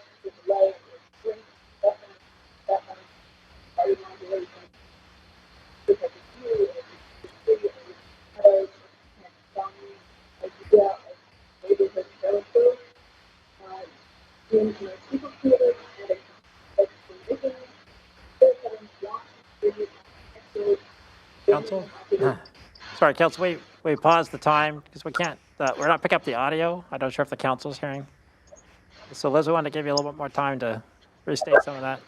Council? Sorry, Council, we paused the time because we can't, we're not picking up the audio. I'm not sure if the council's hearing. So Liz, we want to give you a little bit more time to restate some of that.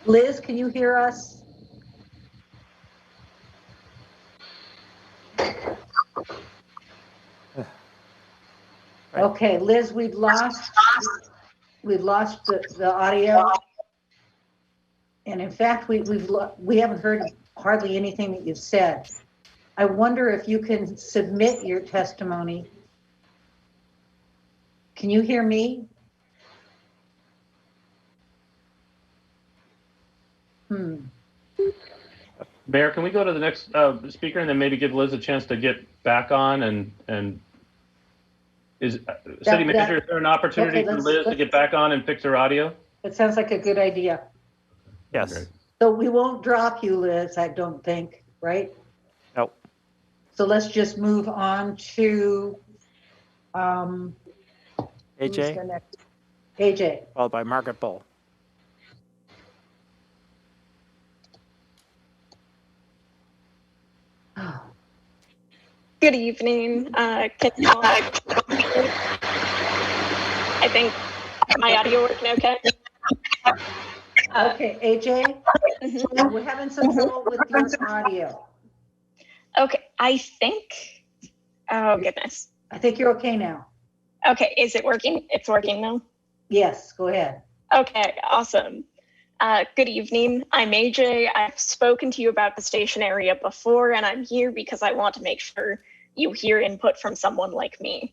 Liz, can you hear us? Right. Okay, Liz, we've lost the audio. And in fact, we haven't heard hardly anything that you've said. I wonder if you can submit your testimony. Can you hear me? Mayor, can we go to the next speaker and then maybe give Liz a chance to get back on and is City Manager, is there an opportunity for Liz to get back on and fix her audio? It sounds like a good idea. Yes. Okay. So we won't drop you, Liz, I don't think, right? Nope. So let's just move on to AJ, who's the next? AJ. followed by Margaret Bull. Good evening. Can you all, I think my audio working okay? Okay, AJ, we're having some trouble with your audio. Okay, I think, oh goodness. I think you're okay now. Okay, is it working? It's working now? Yes, go ahead. Okay, awesome. Good evening. I'm AJ. I've spoken to you about the station area before, and I'm here because I want to make sure you hear input from someone like me.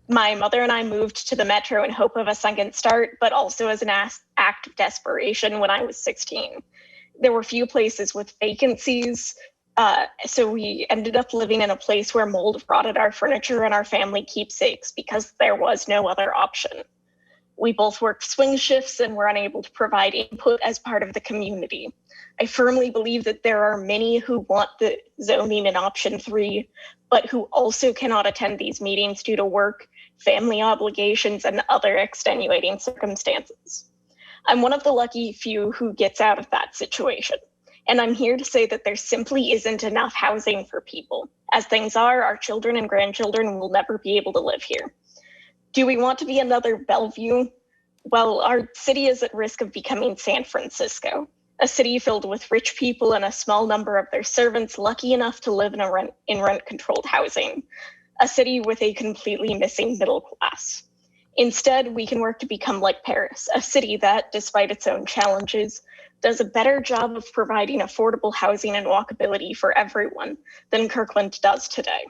My mother and I moved to the metro in hope of a second start, but also as an act of desperation when I was 16. There were few places with vacancies, so we ended up living in a place where mold rotted our furniture and our family keepsakes because there was no other option. We both worked swing shifts and were unable to provide input as part of the community. I firmly believe that there are many who want the zoning in option 3, but who also cannot attend these meetings due to work, family obligations, and other extenuating circumstances. I'm one of the lucky few who gets out of that situation. And I'm here to say that there simply isn't enough housing for people. As things are, our children and grandchildren will never be able to live here. Do we want to be another Bellevue? Well, our city is at risk of becoming San Francisco, a city filled with rich people and a small number of their servants lucky enough to live in rent-controlled housing, a city with a completely missing middle class. Instead, we can work to become like Paris, a city that, despite its own challenges, does a better job of providing affordable housing and walkability for everyone than Kirkland does today.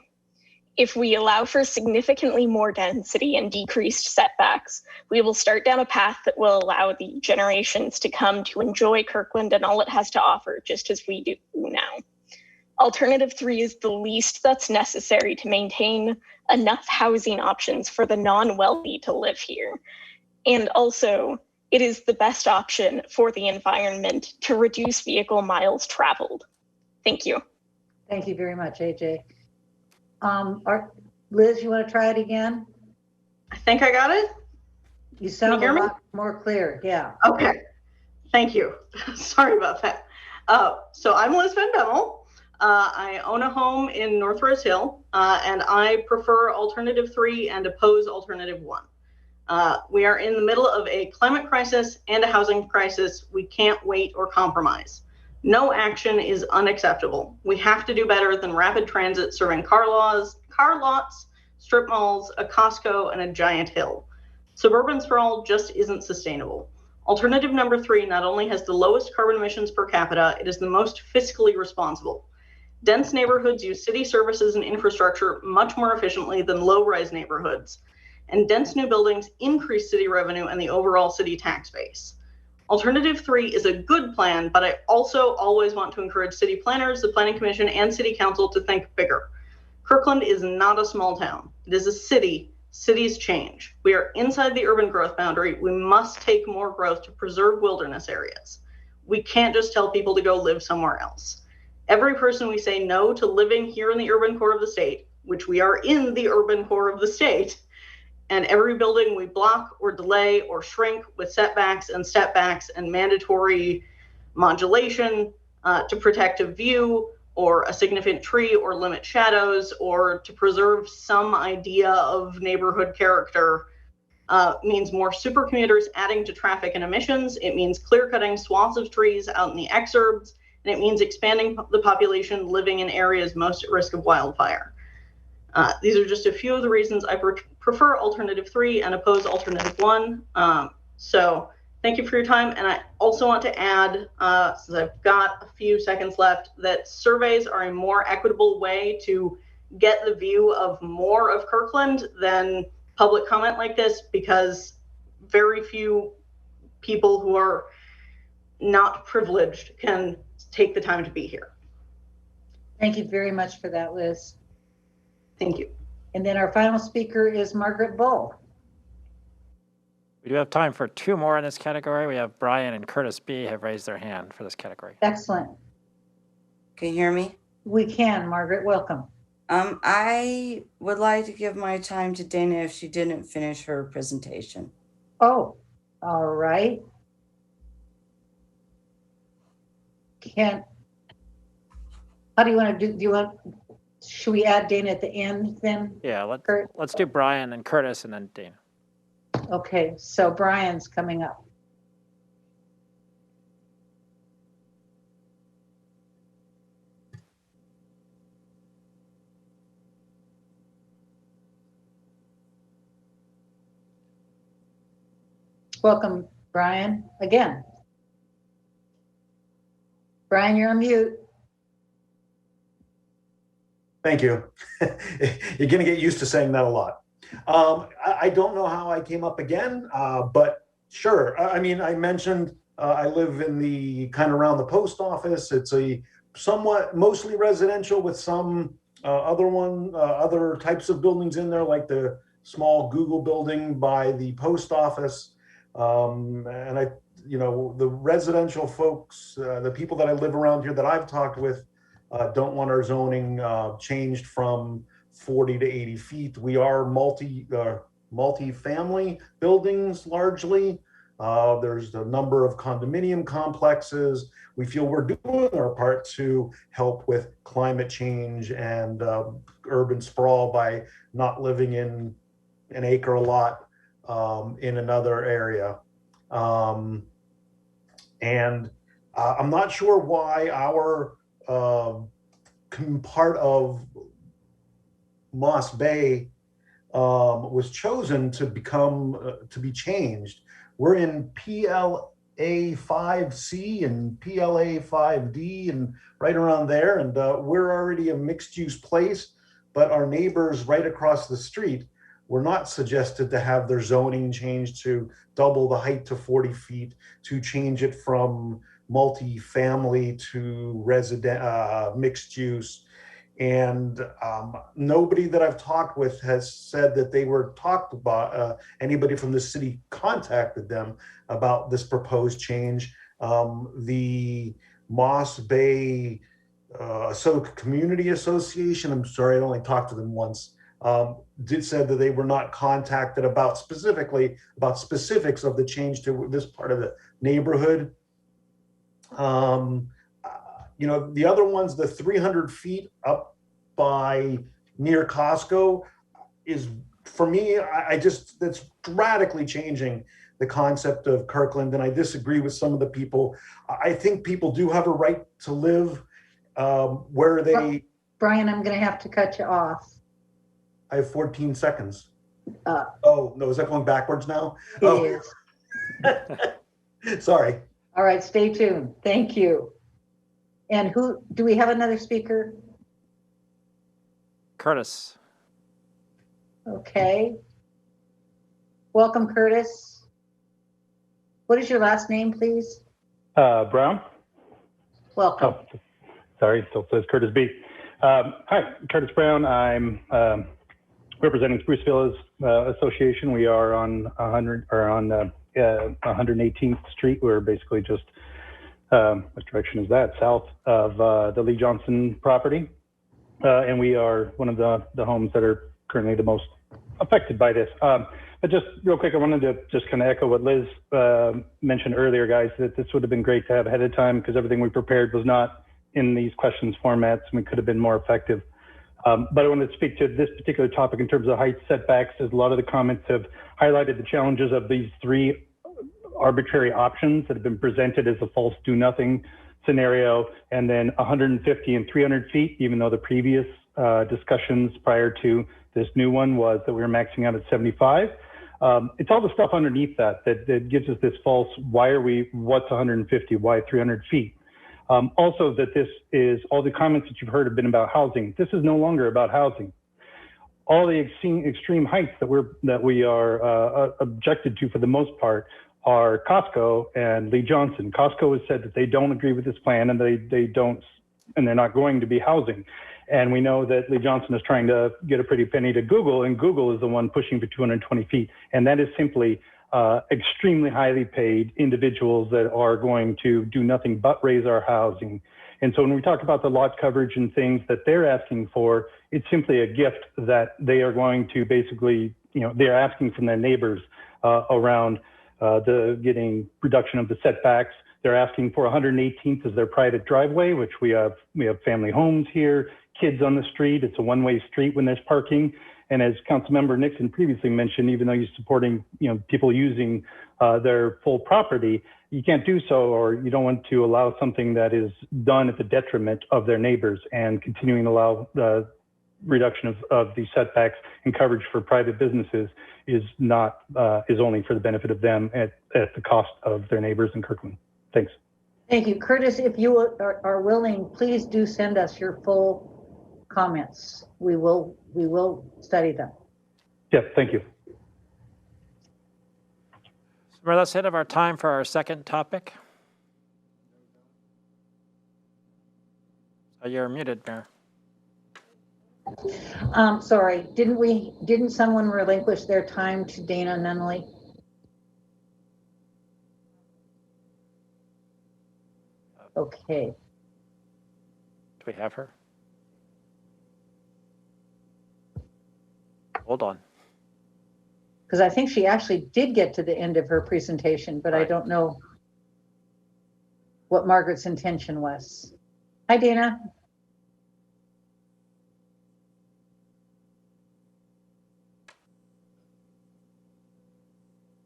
If we allow for significantly more density and decreased setbacks, we will start down a path that will allow the generations to come to enjoy Kirkland and all it has to offer, just as we do now. Alternative 3 is the least that's necessary to maintain enough housing options for the non-wealthy to live here. And also, it is the best option for the environment to reduce vehicle miles traveled. Thank you. Thank you very much, AJ. Liz, you want to try it again? I think I got it. You sound hear a me? lot more clear. Yeah. Okay. Thank you. Sorry about that. So I'm Liz Van Bemmel. I own a home in North Rose Hill, and I prefer alternative 3 and oppose alternative 1. We are in the middle of a climate crisis and a housing crisis. We can't wait or compromise. No action is unacceptable. We have to do better than rapid transit serving car lots, strip malls, a Costco, and a giant hill. Suburban sprawl just isn't sustainable. Alternative number 3 not only has the lowest carbon emissions per capita, it is the most fiscally responsible. Dense neighborhoods use city services and infrastructure much more efficiently than low-rise neighborhoods. And dense new buildings increase city revenue and the overall city tax base. Alternative 3 is a good plan, but I also always want to encourage city planners, the Planning Commission, and City Council to think bigger. Kirkland is not a small town. It is a city. Cities change. We are inside the urban growth boundary. We must take more growth to preserve wilderness areas. We can't just tell people to go live somewhere else. Every person we say no to living here in the urban core of the state, which we are in the urban core of the state, And every building we block or delay or shrink with setbacks and stepbacks and mandatory modulation to protect a view or a significant tree or limit shadows or to preserve some idea of neighborhood character means more super commuters adding to traffic and emissions. It means clear cutting swaths of trees out in the exurbs, and it means expanding the population living in areas most at risk of wildfire. These are just a few of the reasons I prefer alternative 3 and oppose alternative 1. So thank you for your time. And I also want to add, since I've got a few seconds left, that surveys are a more equitable way to get the view of more of Kirkland than public comment like this, because very few people who are not privileged can take the time to be here. Thank you very much for that, Liz. Thank you. And then our final speaker is Margaret Bull. We do have time for 2 more in this category. We have Brian and Curtis B. have raised their hand for this category. Excellent. Can you hear me? We can, Margaret, welcome. I would like to give my time to Dana if she didn't finish her presentation. Oh, all right. How do you want to do, should we add Dana at the end then? Yeah, let's do Brian and Curtis and then Dana. Okay, so Brian's coming up. Welcome, Brian, again. Brian, you're on mute. Thank you. You're going to get used to saying that a lot. I don't know how I came up again, but sure. I mean, I mentioned I live in the kind of around the post office. It's a somewhat mostly residential with some other types of buildings in there, like the small Google building by the post office. And the residential folks, the people that I live around here that I've talked with, don't want our zoning changed from 40 to 80 feet. We are multi-family buildings largely. There's a number of condominium complexes. We feel we're doing our part to help with climate change and urban sprawl by not living in an acre lot in another area. I'm not sure why our part of Moss Bay was chosen to be changed. We're in PLA 5C and PLA 5D and right around there, and we're already a mixed-use place, but our neighbors right across the street were not suggested to have their zoning changed to double the height to 40 feet, to change it from multi-family to resident mixed use. And nobody that I've talked with has said that they were talked about, anybody from the city contacted them about this proposed change. The Moss Bay Community Association, I'm sorry, I only talked to them once, said that they were not contacted about specifics of the change to this part of the neighborhood. The other ones, the 300 feet up by near Costco is, for me, that's radically changing the concept of Kirkland. And I disagree with some of the people. I think people do have a right to live where they... Brian, I'm going to have to cut you off. I have 14 seconds. Oh, no, is that going backwards now? It is. Sorry. All right, stay tuned. Thank you. And do we have another speaker? Curtis. Okay. Welcome, Curtis. What is your last name, please? Brown. Welcome. Oh, sorry, still says Curtis B. Hi, Curtis Brown. I'm representing Spruce Villas Association. We are on 118th Street. We're basically just, what direction is that? South of the Lee Johnson property. And we are one of the homes that are currently the most affected by this. But just real quick, I wanted to just kind of echo what Liz mentioned earlier, guys, that this would have been great to have ahead of time because everything we prepared was not in these questions formats and we could have been more effective. But I wanted to speak to this particular topic in terms of height setbacks, as a lot of the comments have highlighted the challenges of these three arbitrary options that have been presented as a false do nothing scenario, and then 150 and 300 feet, even though the previous discussions prior to this new one was that we were maxing out at 75. It's all the stuff underneath that gives us this false, what's 150, why 300 feet? Also that this is, all the comments that you've heard have been about housing. This is no longer about housing. All the extreme heights that we are objected to for the most part are Costco and Lee Johnson. Costco has said that they don't agree with this plan and they're not going to be housing. And we know that Lee Johnson is trying to get a pretty penny to Google, and Google is the one pushing for 220 feet. And that is simply extremely highly paid individuals that are going to do nothing but raise our housing. And so when we talk about the lot coverage and things that they're asking for, it's simply a gift that they are going to basically, they're asking from their neighbors around the getting reduction of the setbacks. They're asking for 118th as their private driveway, which we have family homes here, kids on the street. It's a one-way street when there's parking. And as Councilmember Nixon previously mentioned, even though you're supporting, people using their full property, you can't do so, or you don't want to allow something that is done at the detriment of their neighbors, and continuing to allow the reduction of the setbacks and coverage for private businesses is only for the benefit of them at the cost of their neighbors in Kirkland. Thanks. Thank you. Curtis, if you are willing, please do send us your full comments. We will study them. Yes, thank you. So that's the end of our time for our second topic. So you're muted, Mayor. Sorry, didn't someone relinquish their time to Dana Nunley? Okay. Do we have her? Hold on. Because I think she actually did get to the end of her presentation, but I don't know what Margaret's intention was. Hi, Dana.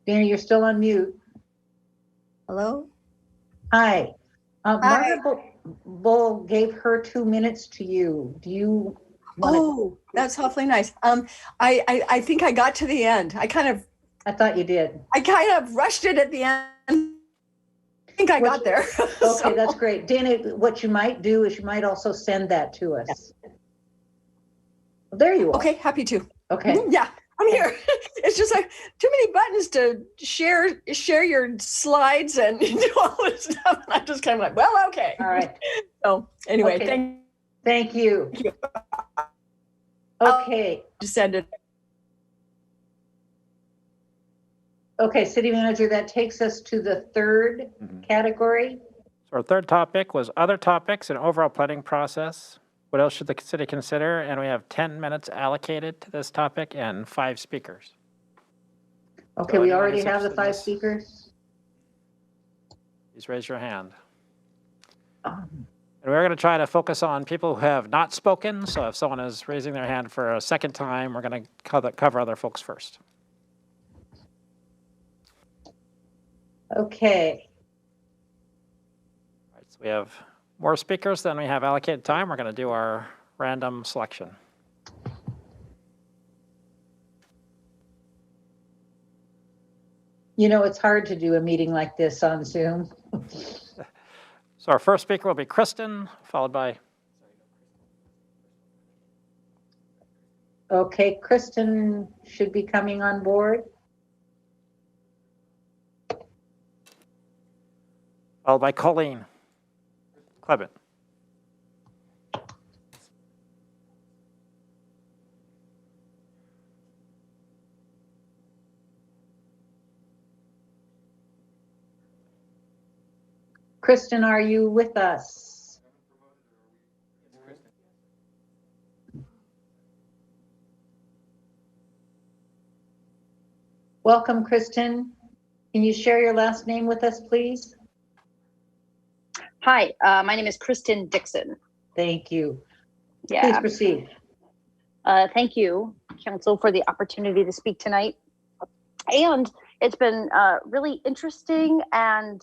Dana, you're still on mute. Hello? Hi. Margaret Bull gave her 2 minutes to you. Do you Oh, that's awfully nice. I think I got to the end. I thought you did. I kind of rushed it at the end. I think I got there. Okay, that's great. Dana, what you might do is you might also send that to us. Well, there you are. Okay, happy to. Okay. Yeah, I'm here. It's just like too many buttons to share your slides and do all this stuff. And I'm just kind of like, well, okay. All right. So anyway, okay. Thank you. Okay. Send it. Okay, City Manager, that takes us to the third category. So our third topic was other topics and overall planning process. What else should the city consider? And we have 10 minutes allocated to this topic and 5 speakers. Okay, So we already have the 5 speakers. Please raise your hand. And we're going to try to focus on people who have not spoken. So if someone is raising their hand for a second time, we're going to cover other folks first. Okay. All right, so we have more speakers than we have allocated time. We're going to do our random selection. You know, it's hard to do a meeting like this on Zoom. So our first speaker will be Kristen, followed by. Okay, Kristen should be coming on board. Followed by Colleen Clement. Kristen, are you with us? Welcome, Kristen. Can you share your last name with us, please? Hi, my name is Kristen Dixon. Thank you. Yeah. Please proceed. Thank you, Council, for the opportunity to speak tonight. And it's been really interesting and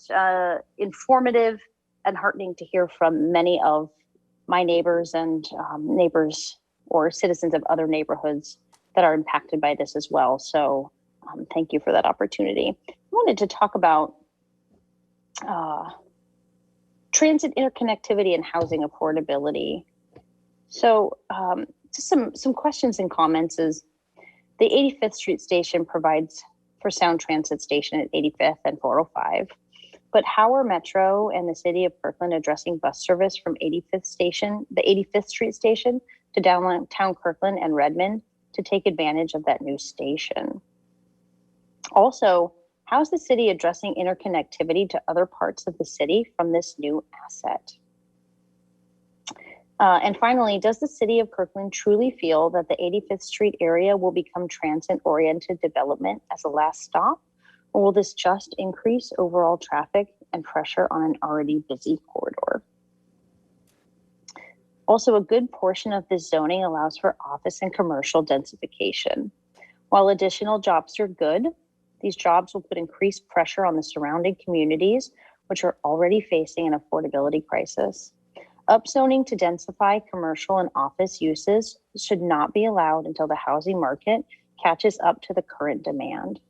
informative and heartening to hear from many of my neighbors and neighbors or citizens of other neighborhoods that are impacted by this as well. So thank you for that opportunity. I wanted to talk about transit interconnectivity and housing affordability. So just some questions and comments is the 85th Street Station provides for Sound Transit Station at 85th and 405. But how are Metro and the city of Kirkland addressing bus service from the 85th Street Station to downtown Kirkland and Redmond to take advantage of that new station? Also, how is the city addressing interconnectivity to other parts of the city from this new asset? And finally, does the city of Kirkland truly feel that the 85th Street area will become transit-oriented development as a last stop? Or will this just increase overall traffic and pressure on an already busy corridor? Also, a good portion of this zoning allows for office and commercial densification. While additional jobs are good, these jobs will put increased pressure on the surrounding communities, which are already facing an affordability crisis. Upzoning to densify commercial and office uses should not be allowed until the housing market catches up to the current demand.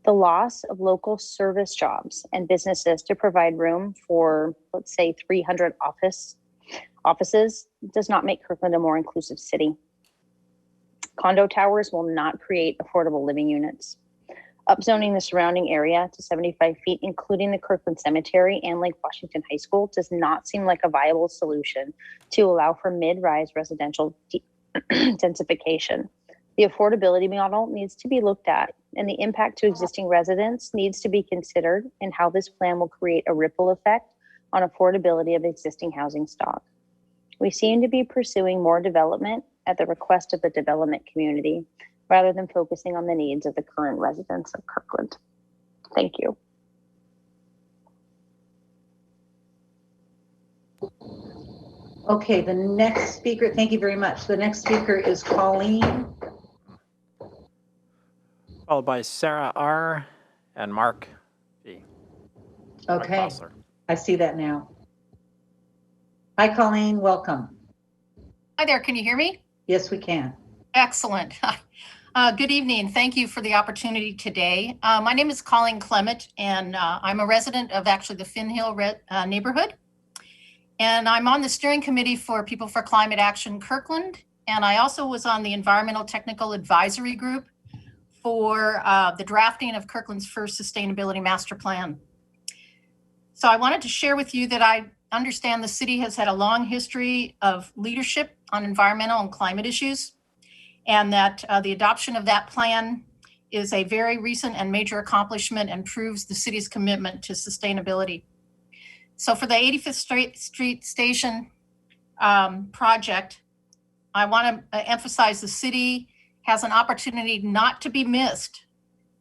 The loss of local service jobs and businesses to provide room for, let's say, 300 offices does not make Kirkland a more inclusive city. Condo towers will not create affordable living units. Upzoning the surrounding area to 75 feet, including the Kirkland Cemetery and Lake Washington High School, does not seem like a viable solution to allow for mid-rise residential densification. The affordability model needs to be looked at, and the impact to existing residents needs to be considered in how this plan will create a ripple effect on affordability of existing housing stock. We seem to be pursuing more development at the request of the development community, rather than focusing on the needs of the current residents of Kirkland. Thank you. Okay, the next speaker, thank you very much. The next speaker is Colleen. Followed by Sarah R. and Mark B. Okay, I see that now. Hi, Colleen, welcome. Hi there, can you hear me? Yes, we can. Excellent. Good evening. Thank you for the opportunity today. My name is Colleen Clement, and I'm a resident of actually the Finn Hill neighborhood. And I'm on the steering committee for People for Climate Action Kirkland. And I also was on the Environmental Technical Advisory Group for the drafting of Kirkland's first sustainability master plan. So I wanted to share with you that I understand the city has had a long history of leadership on environmental and climate issues, and that the adoption of that plan is a very recent and major accomplishment and proves the city's commitment to sustainability. So for the 85th Street Station project, I want to emphasize the city has an opportunity not to be missed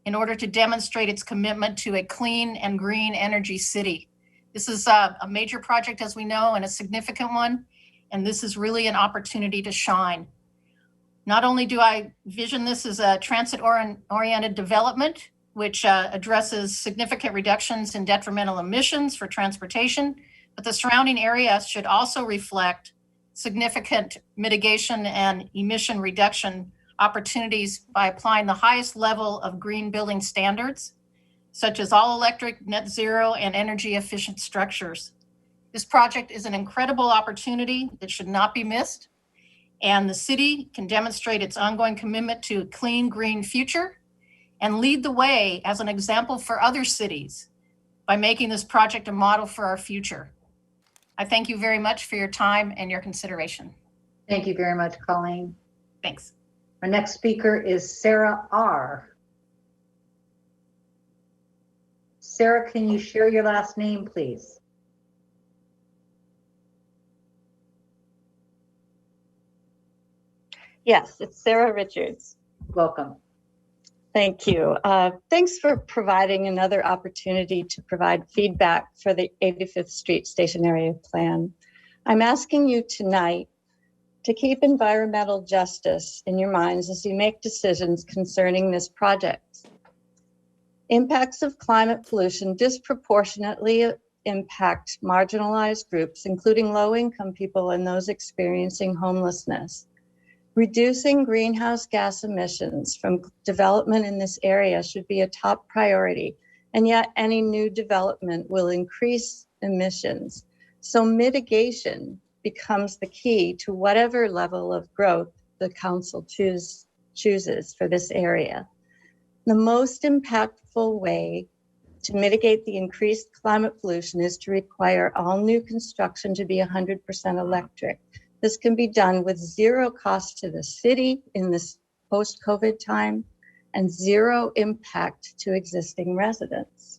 in order to demonstrate its commitment to a clean and green energy city. This is a major project, as we know, and a significant one, and this is really an opportunity to shine. Not only do I vision this as a transit-oriented development, which addresses significant reductions in detrimental emissions for transportation, but the surrounding area should also reflect significant mitigation and emission reduction opportunities by applying the highest level of green building standards, such as all electric, net zero, and energy efficient structures. This project is an incredible opportunity that should not be missed. And the city can demonstrate its ongoing commitment to a clean, green future and lead the way as an example for other cities by making this project a model for our future. I thank you very much for your time and your consideration. Thank you very much, Colleen. Thanks. Our next speaker is Sarah R. Sarah, can you share your last name, please? Yes, it's Sarah Richards. Welcome. Thank you. Thanks for providing another opportunity to provide feedback for the 85th Street Station Area Plan. I'm asking you tonight to keep environmental justice in your minds as you make decisions concerning this project. Impacts of climate pollution disproportionately impact marginalized groups, including low-income people and those experiencing homelessness. Reducing greenhouse gas emissions from development in this area should be a top priority, and yet any new development will increase emissions. So mitigation becomes the key to whatever level of growth the council chooses for this area. The most impactful way to mitigate the increased climate pollution is to require all new construction to be 100% electric. This can be done with zero cost to the city in this post-COVID time and zero impact to existing residents.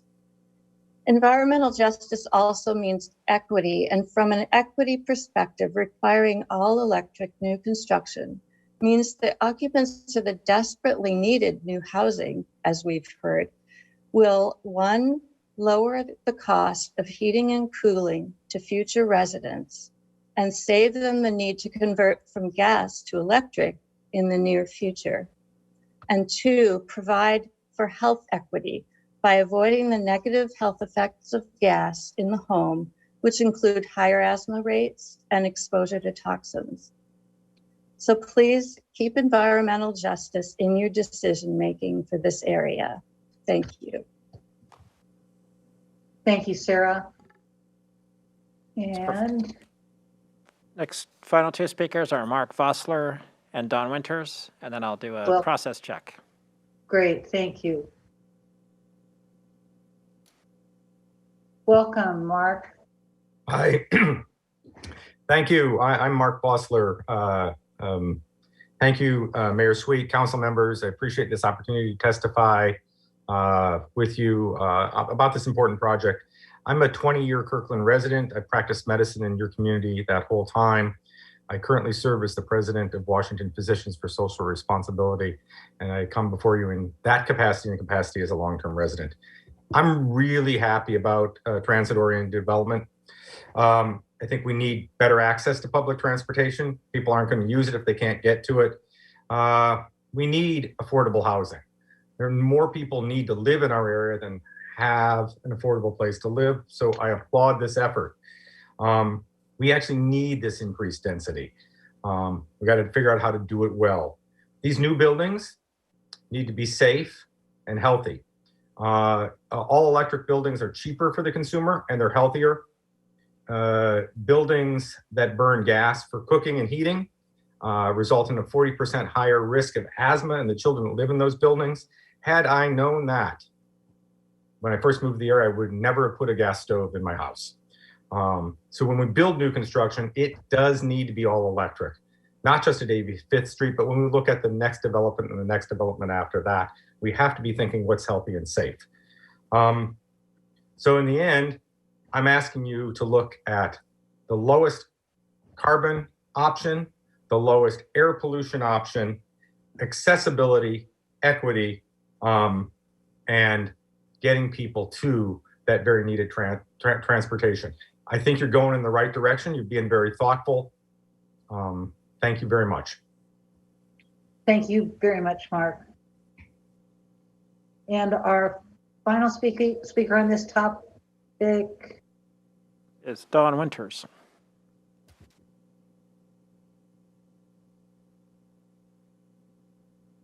Environmental justice also means equity, and from an equity perspective, requiring all electric new construction means the occupants of the desperately needed new housing, as we've heard, will, one, lower the cost of heating and cooling to future residents and save them the need to convert from gas to electric in the near future. And two, provide for health equity by avoiding the negative health effects of gas in the home, which include higher asthma rates and exposure to toxins. So please keep environmental justice in your decision-making for this area. Thank you. Thank you, Sarah. And Next, final two speakers are Mark Vossler and Don Winters, and then I'll do a process check. Great, thank you. Welcome, Mark. Hi. Thank you. I'm Mark Vossler. Thank you, Mayor Sweet, council members. I appreciate this opportunity to testify with you about this important project. I'm a 20-year Kirkland resident. I practiced medicine in your community that whole time. I currently serve as the president of Washington Physicians for Social Responsibility, and I come before you in that capacity and capacity as a long-term resident. I'm really happy about transit-oriented development. I think we need better access to public transportation. People aren't going to use it if they can't get to it. We need affordable housing. More people need to live in our area than have an affordable place to live. So I applaud this effort. We actually need this increased density. We got to figure out how to do it well. These new buildings need to be safe and healthy. All electric buildings are cheaper for the consumer and they're healthier. Buildings that burn gas for cooking and heating result in a 40% higher risk of asthma in the children that live in those buildings. Had I known that when I first moved to the area, I would never have put a gas stove in my house. So when we build new construction, it does need to be all electric, not just at 85th Street, but when we look at the next development and the next development after that, we have to be thinking what's healthy and safe. So in the end, I'm asking you to look at the lowest carbon option, the lowest air pollution option, accessibility, equity, and getting people to that very needed transportation. I think you're going in the right direction. You're being very thoughtful. Thank you very much. Thank you very much, Mark. And our final speaker on this topic is Don Winters.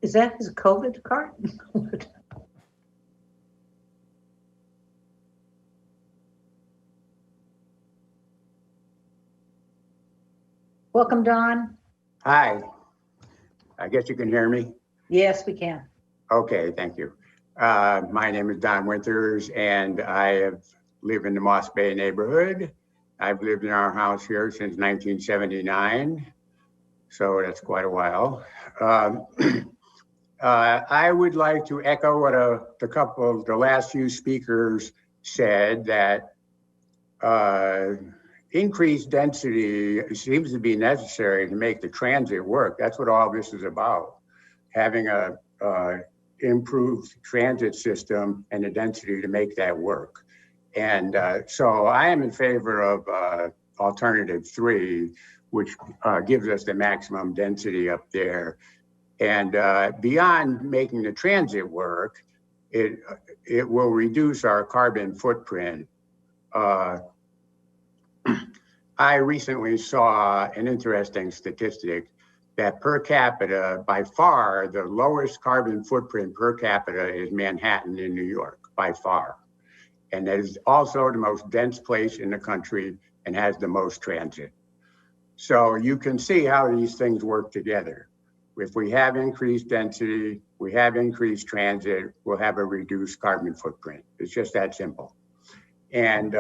Is that his COVID card? Welcome, Don. Hi. I guess you can hear me. Yes, we can. Okay, thank you. My name is Don Winters, and I live in the Moss Bay neighborhood. I've lived in our house here since 1979, so that's quite a while. I would like to echo what the last few speakers said, that increased density seems to be necessary to make the transit work. That's what all this is about. Having a improved transit system and the density to make that work. And so I am in favor of alternative 3, which gives us the maximum density up there. And beyond making the transit work, it will reduce our carbon footprint. I recently saw an interesting statistic that per capita, by far, the lowest carbon footprint per capita is Manhattan in New York, by far. And that is also the most dense place in the country and has the most transit. So you can see how these things work together. If we have increased density, we have increased transit, we'll have a reduced carbon footprint. It's just that simple. And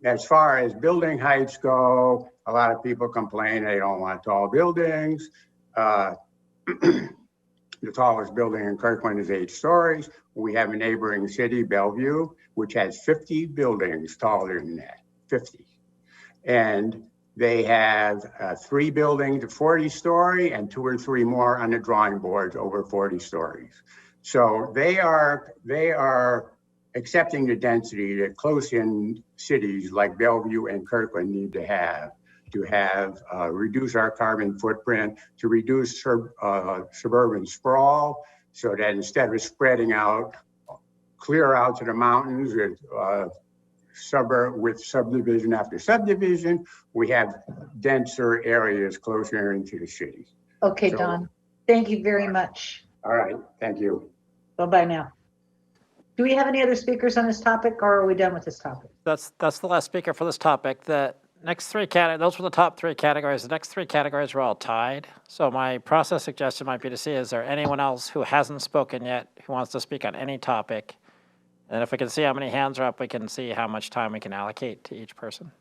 as far as building heights go, a lot of people complain they don't want tall buildings. The tallest building in Kirkland is 8 stories. We have a neighboring city, Bellevue, which has 50 buildings taller than that, 50. And they have 3 buildings, 40-story, and 2 or 3 more on the drawing boards over 40 stories. So they are accepting the density that close-in cities like Bellevue and Kirkland need to have reduce our carbon footprint, to reduce suburban sprawl, so that instead of spreading out, clear out to the mountains with subdivision after subdivision, we have denser areas closer into the city. Okay, Don, thank you very much. All right, thank you. Bye-bye now. Do we have any other speakers on this topic, or are we done with this topic? That's the last speaker for this topic. The next 3 categories, those were the top 3 categories. The next 3 categories were all tied. So my process suggestion might be to see, is there anyone else who hasn't spoken yet who wants to speak on any topic? And if we can see how many hands are up, we can see how much time we can allocate to each person.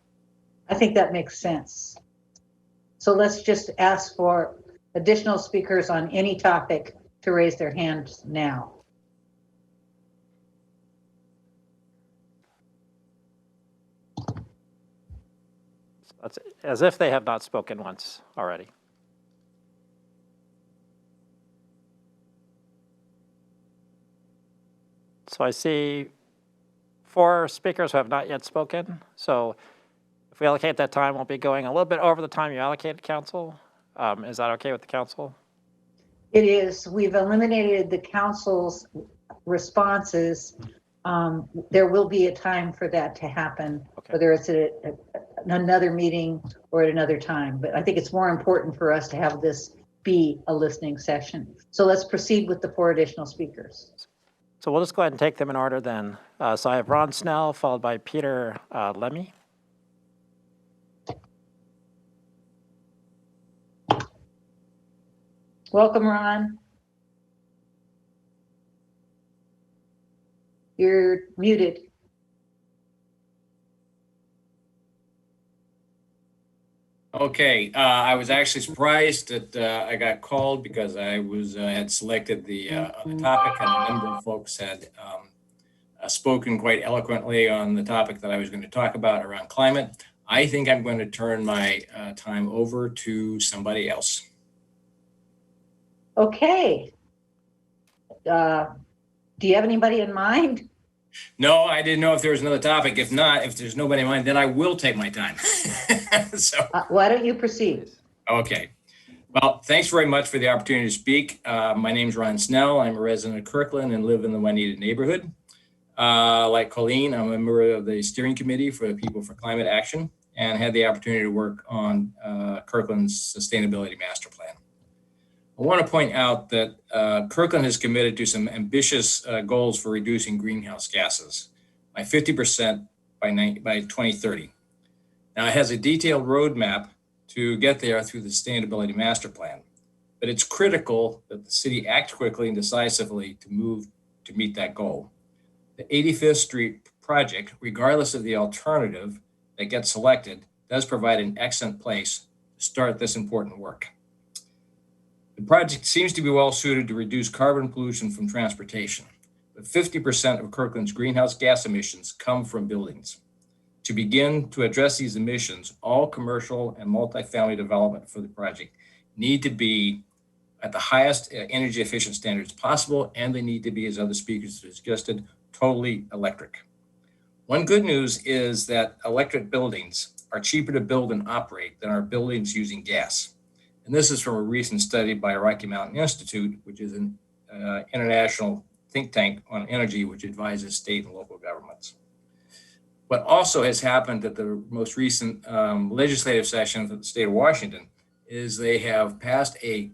I think that makes sense. So let's just ask for additional speakers on any topic to raise their hands now. That's as if they have not spoken once already. So I see 4 speakers who have not yet spoken. So if we allocate that time, we'll be going a little bit over the time you allocated, Council. Is that okay with the Council? It is. We've eliminated the Council's responses. There will be a time for that to happen, okay, whether it's at another meeting or at another time. But I think it's more important for us to have this be a listening session. So let's proceed with the 4 additional speakers. So we'll just go ahead and take them in order then. So I have Ron Snell, followed by Peter Lemmy. Welcome, Ron. You're muted. Okay, I was actually surprised that I got called because I had selected the topic, and a number of folks had spoken quite eloquently on the topic that I was going to talk about around climate. I think I'm going to turn my time over to somebody else. Okay. Do you have anybody in mind? No, I didn't know if there was another topic. If not, if there's nobody in mind, then I will take my time. So why don't you proceed? Okay. Well, thanks very much for the opportunity to speak. My name is Ron Snell. I'm a resident of Kirkland and live in the Juanita neighborhood. Like Colleen, I'm a member of the steering committee for the People for Climate Action and had the opportunity to work on Kirkland's sustainability master plan. I want to point out that Kirkland has committed to some ambitious goals for reducing greenhouse gases by 50% by 2030. Now, it has a detailed roadmap to get there through the Sustainability Master Plan, but it's critical that the city act quickly and decisively to move to meet that goal. The 85th Street project, regardless of the alternative that gets selected, does provide an excellent place to start this important work. The project seems to be well suited to reduce carbon pollution from transportation, but 50% of Kirkland's greenhouse gas emissions come from buildings. To begin to address these emissions, all commercial and multifamily development for the project need to be at the highest energy efficient standards possible, and they need to be, as other speakers suggested, totally electric. One good news is that electric buildings are cheaper to build and operate than our buildings using gas. And this is from a recent study by Rocky Mountain Institute, which is an international think tank on energy, which advises state and local governments. What also has happened at the most recent legislative session of the state of Washington is they have passed a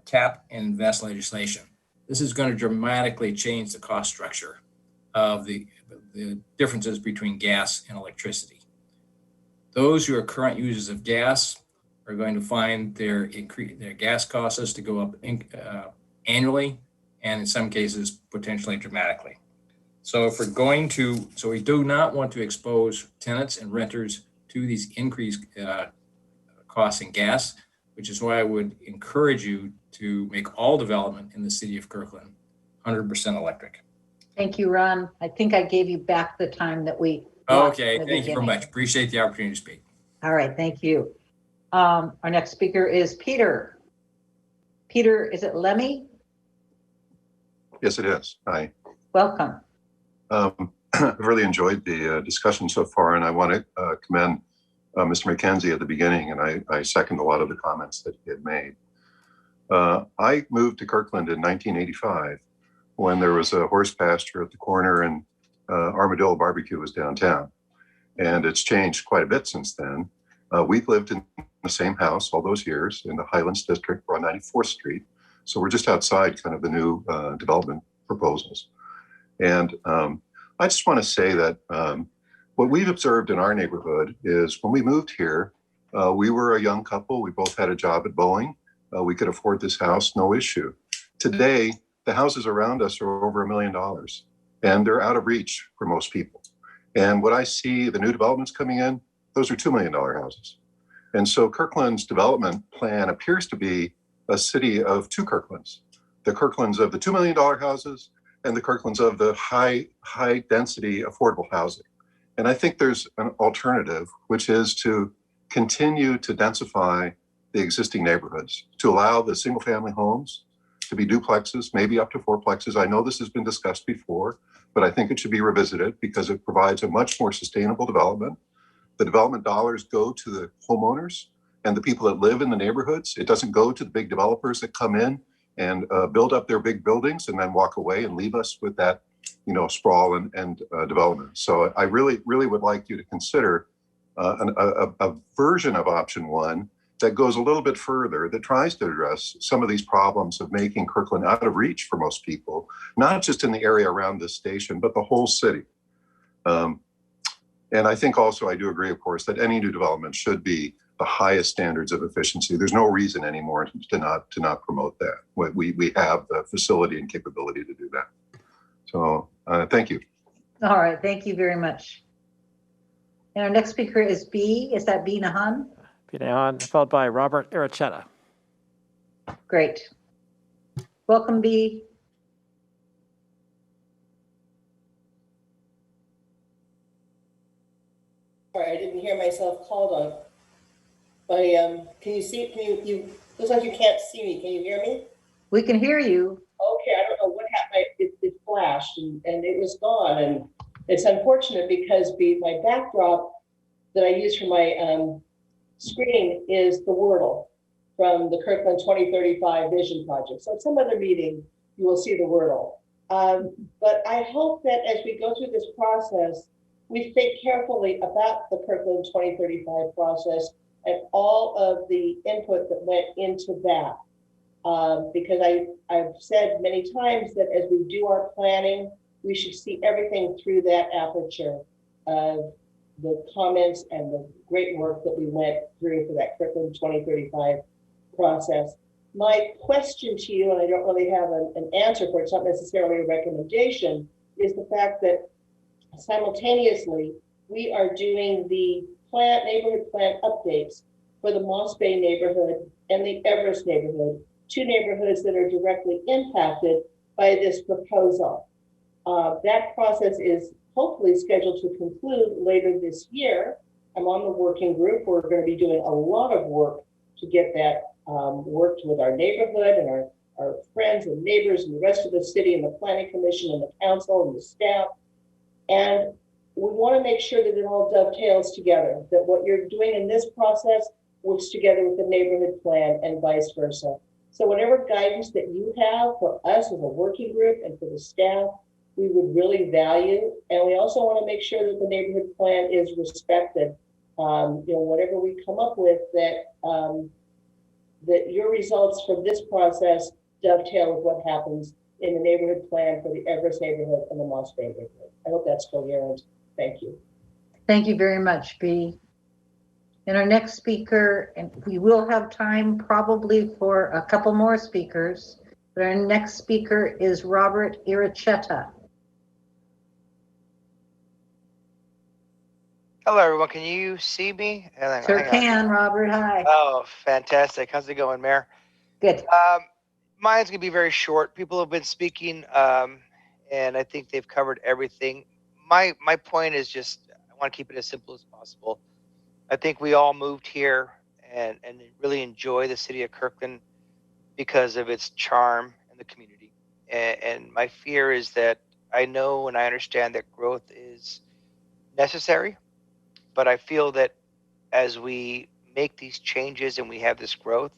cap and invest legislation. This is going to dramatically change the cost structure of the differences between gas and electricity. Those who are current users of gas are going to find their gas costs to go up annually, and in some cases, potentially dramatically. So if we're going to, so we do not want to expose tenants and renters to these increased costs in gas, which is why I would encourage you to make all development in the city of Kirkland 100% electric. Thank you, Ron. I think I gave you back the time that we. Okay, thank you very much. Appreciate the opportunity to speak. All right, thank you. Our next speaker is Peter. Peter, is it Lemmy? Yes, it is. Hi. Welcome. I've really enjoyed the discussion so far, and I want to commend Mr. McKenzie at the beginning, and I second a lot of the comments that he had made. I moved to Kirkland in 1985 when there was a horse pasture at the corner and Armadillo Barbecue was downtown. And it's changed quite a bit since then. We've lived in the same house all those years in the Highlands District. We're on 94th Street. So we're just outside kind of the new development proposals. And I just want to say that what we've observed in our neighborhood is when we moved here, we were a young couple. We both had a job at Boeing. We could afford this house, no issue. Today, the houses around us are over $1 million and they're out of reach for most people. And what I see, the new developments coming in, those are $2 million houses. And so Kirkland's development plan appears to be a city of two Kirklands. The Kirklands of the $2 million houses and the Kirklands of the high density affordable housing. And I think there's an alternative, which is to continue to densify the existing neighborhoods, to allow the single family homes to be duplexes, maybe up to fourplexes. I know this has been discussed before, but I think it should be revisited because it provides a much more sustainable development. The development dollars go to the homeowners and the people that live in the neighborhoods. It doesn't go to the big developers that come in and build up their big buildings and then walk away and leave us with that, sprawl and development. So I really would like you to consider a version of option one that goes a little bit further, that tries to address some of these problems of making Kirkland out of reach for most people, not just in the area around this station, but the whole city. And I think also, I do agree, of course, that any new development should be the highest standards of efficiency. There's no reason anymore to not promote that. We have the facility and capability to do that. So thank you. All right, thank you very much. And our next speaker is B. Is that B. Nahan? B. Nahan, followed by Robert Irichetta. Great. Welcome, B. Sorry, I didn't hear myself called on. But can you see? You looks like you can't see me. Can you hear me? We can hear you. Okay, I don't know what happened. It flashed and it was gone, and it's unfortunate because my backdrop that I use for my screen is the Wordle from the Kirkland 2035 Vision Project. So at some other meeting, you will see the Wordle. But I hope that as we go through this process, we think carefully about the Kirkland 2035 process and all of the input that went into that. Because I've said many times that as we do our planning, we should see everything through that aperture of the comments and the great work that we went through for that Kirkland 2035 process. My question to you, and I don't really have an answer for it, it's not necessarily a recommendation, is the fact that simultaneously we are doing the neighborhood plan updates for the Moss Bay neighborhood and the Everest neighborhood, two neighborhoods that are directly impacted by this proposal. That process is hopefully scheduled to conclude later this year. I'm on the working group. We're going to be doing a lot of work to get that worked with our neighborhood and our friends and neighbors and the rest of the city and the planning commission and the council and the staff. And we want to make sure that it all dovetails together, that what you're doing in this process works together with the neighborhood plan and vice versa. So whatever guidance that you have for us as a working group and for the staff, we would really value. And we also want to make sure that the neighborhood plan is respected. Whatever we come up with, that your results from this process dovetail with what happens in the neighborhood plan for the Everest neighborhood and the Moss Bay neighborhood. I hope that's coherent. Thank you. Thank you very much, Bea. And our next speaker, and we will have time probably for a couple more speakers, but our next speaker is Robert Irichetta. Hello, everyone. Can you see me? Sure can, Robert. Hi. Oh, fantastic. How's it going, Mayor? Good. Mine's going to be very short. People have been speaking, and I think they've covered everything. My point is just, I want to keep it as simple as possible. I think we all moved here and really enjoy the city of Kirkland because of its charm in the community. And my fear is that I know and I understand that growth is necessary, but I feel that as we make these changes and we have this growth,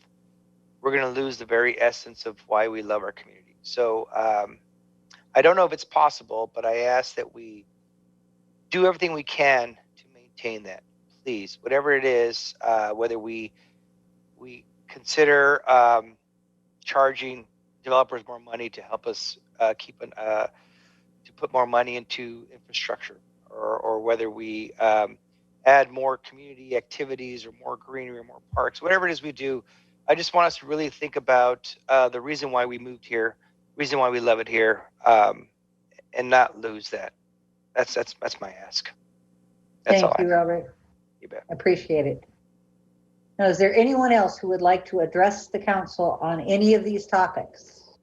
we're going to lose the very essence of why we love our community. So I don't know if it's possible, but I ask that we do everything we can to maintain that. Please, whatever it is, whether we consider charging developers more money to help us to put more money into infrastructure, or whether we add more community activities or more greenery or more parks, whatever it is we do, I just want us to really think about the reason why we moved here, reason why we love it here, and not lose that. That's my ask. That's all. Thank you, Robert. You bet. Appreciate it. Now, is there anyone else who would like to address the council on any of these topics?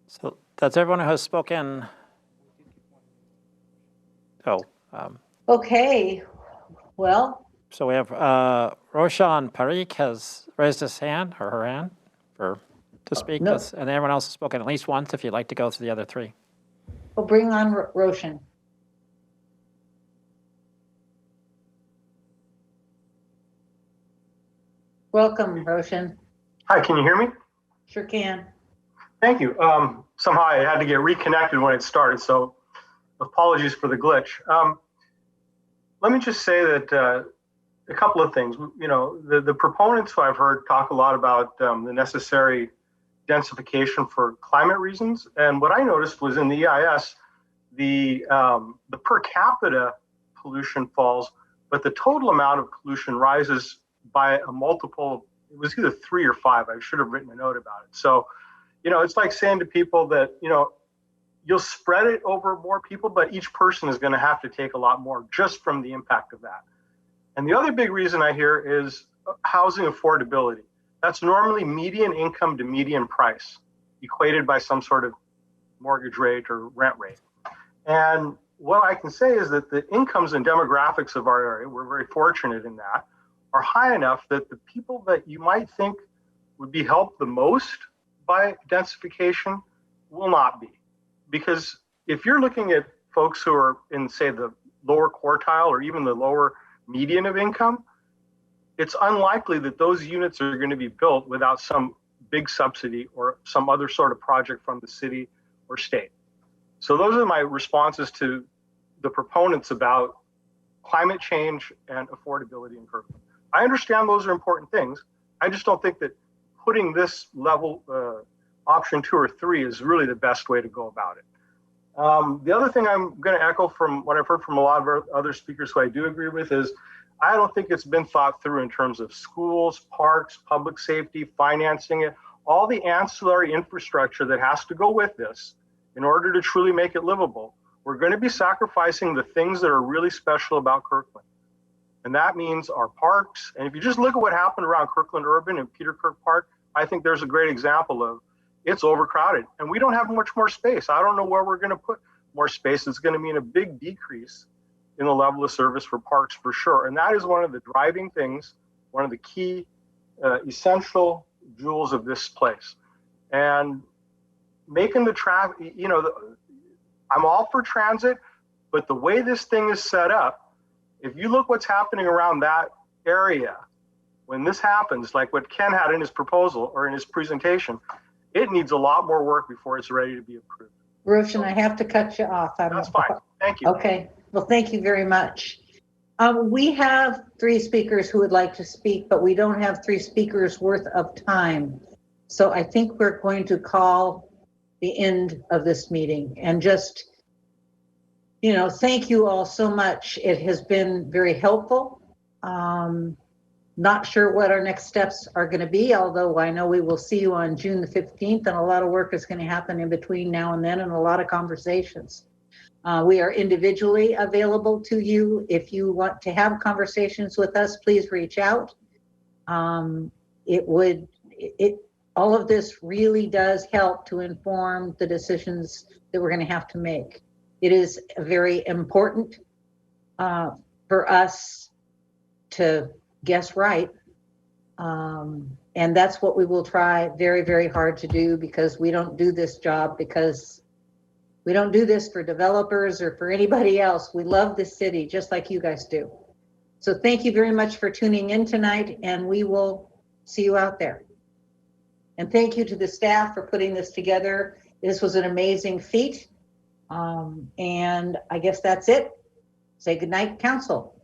So that's everyone who has spoken. Okay, well. So we have Roshan Parikh has raised his hand or her hand to speak. No. And everyone else has spoken at least once if you'd like to go through the other three. We'll bring on Roshan. Welcome, Roshan. Hi, can you hear me? Sure can. Thank you. Somehow I had to get reconnected when it started, so apologies for the glitch. Let me just say that a couple of things. The proponents who I've heard talk a lot about the necessary densification for climate reasons, and what I noticed was in the EIS, the per capita pollution falls, but the total amount of pollution rises by a multiple. It was either 3 or 5. I should have written a note about it. So, it's like saying to people that, you'll spread it over more people, but each person is going to have to take a lot more just from the impact of that. And the other big reason I hear is housing affordability. That's normally median income to median price, equated by some sort of mortgage rate or rent rate. And what I can say is that the incomes and demographics of our area, we're very fortunate in that, are high enough that the people that you might think would be helped the most by densification will not be. Because if you're looking at folks who are in, say, the lower quartile or even the lower median of income, it's unlikely that those units are going to be built without some big subsidy or some other sort of project from the city or state. So those are my responses to the proponents about climate change and affordability in Kirkland. I understand those are important things. I just don't think that putting this level, option 2 or 3, is really the best way to go about it. The other thing I'm going to echo from what I've heard from a lot of other speakers who I do agree with is I don't think it's been thought through in terms of schools, parks, public safety, financing it, all the ancillary infrastructure that has to go with this in order to truly make it livable. We're going to be sacrificing the things that are really special about Kirkland. And that means our parks. And if you just look at what happened around Kirkland Urban and Peter Kirk Park, I think there's a great example of it's overcrowded and we don't have much more space. I don't know where we're going to put more space. It's going to mean a big decrease in the level of service for parks for sure. And that is one of the driving things one of the key essential jewels of this place. And making the traffic, you know, I'm all for transit, but the way this thing is set up, if you look what's happening around that area, when this happens, like what Ken had in his proposal or in his presentation, it needs a lot more work before it's ready to be approved. Roshan, I have to cut you off. That's fine. Thank you. Okay. Well, thank you very much. We have 3 speakers who would like to speak, but we don't have 3 speakers worth of time. So I think we're going to call the end of this meeting and just, you know, thank you all so much. It has been very helpful. Not sure what our next steps are going to be, although I know we will see you on June the 15th, and a lot of work is going to happen in between now and then, and a lot of conversations. We are individually available to you. If you want to have conversations with us, please reach out. All of this really does help to inform the decisions that we're going to have to make. It is very important for us to guess right. And that's what we will try very, very hard to do, because we don't do this job because we don't do this for developers or for anybody else. We love this city just like you guys do. So thank you very much for tuning in tonight, and we will see you out there. And thank you to the staff for putting this together. This was an amazing feat. And I guess that's it. Say goodnight, council.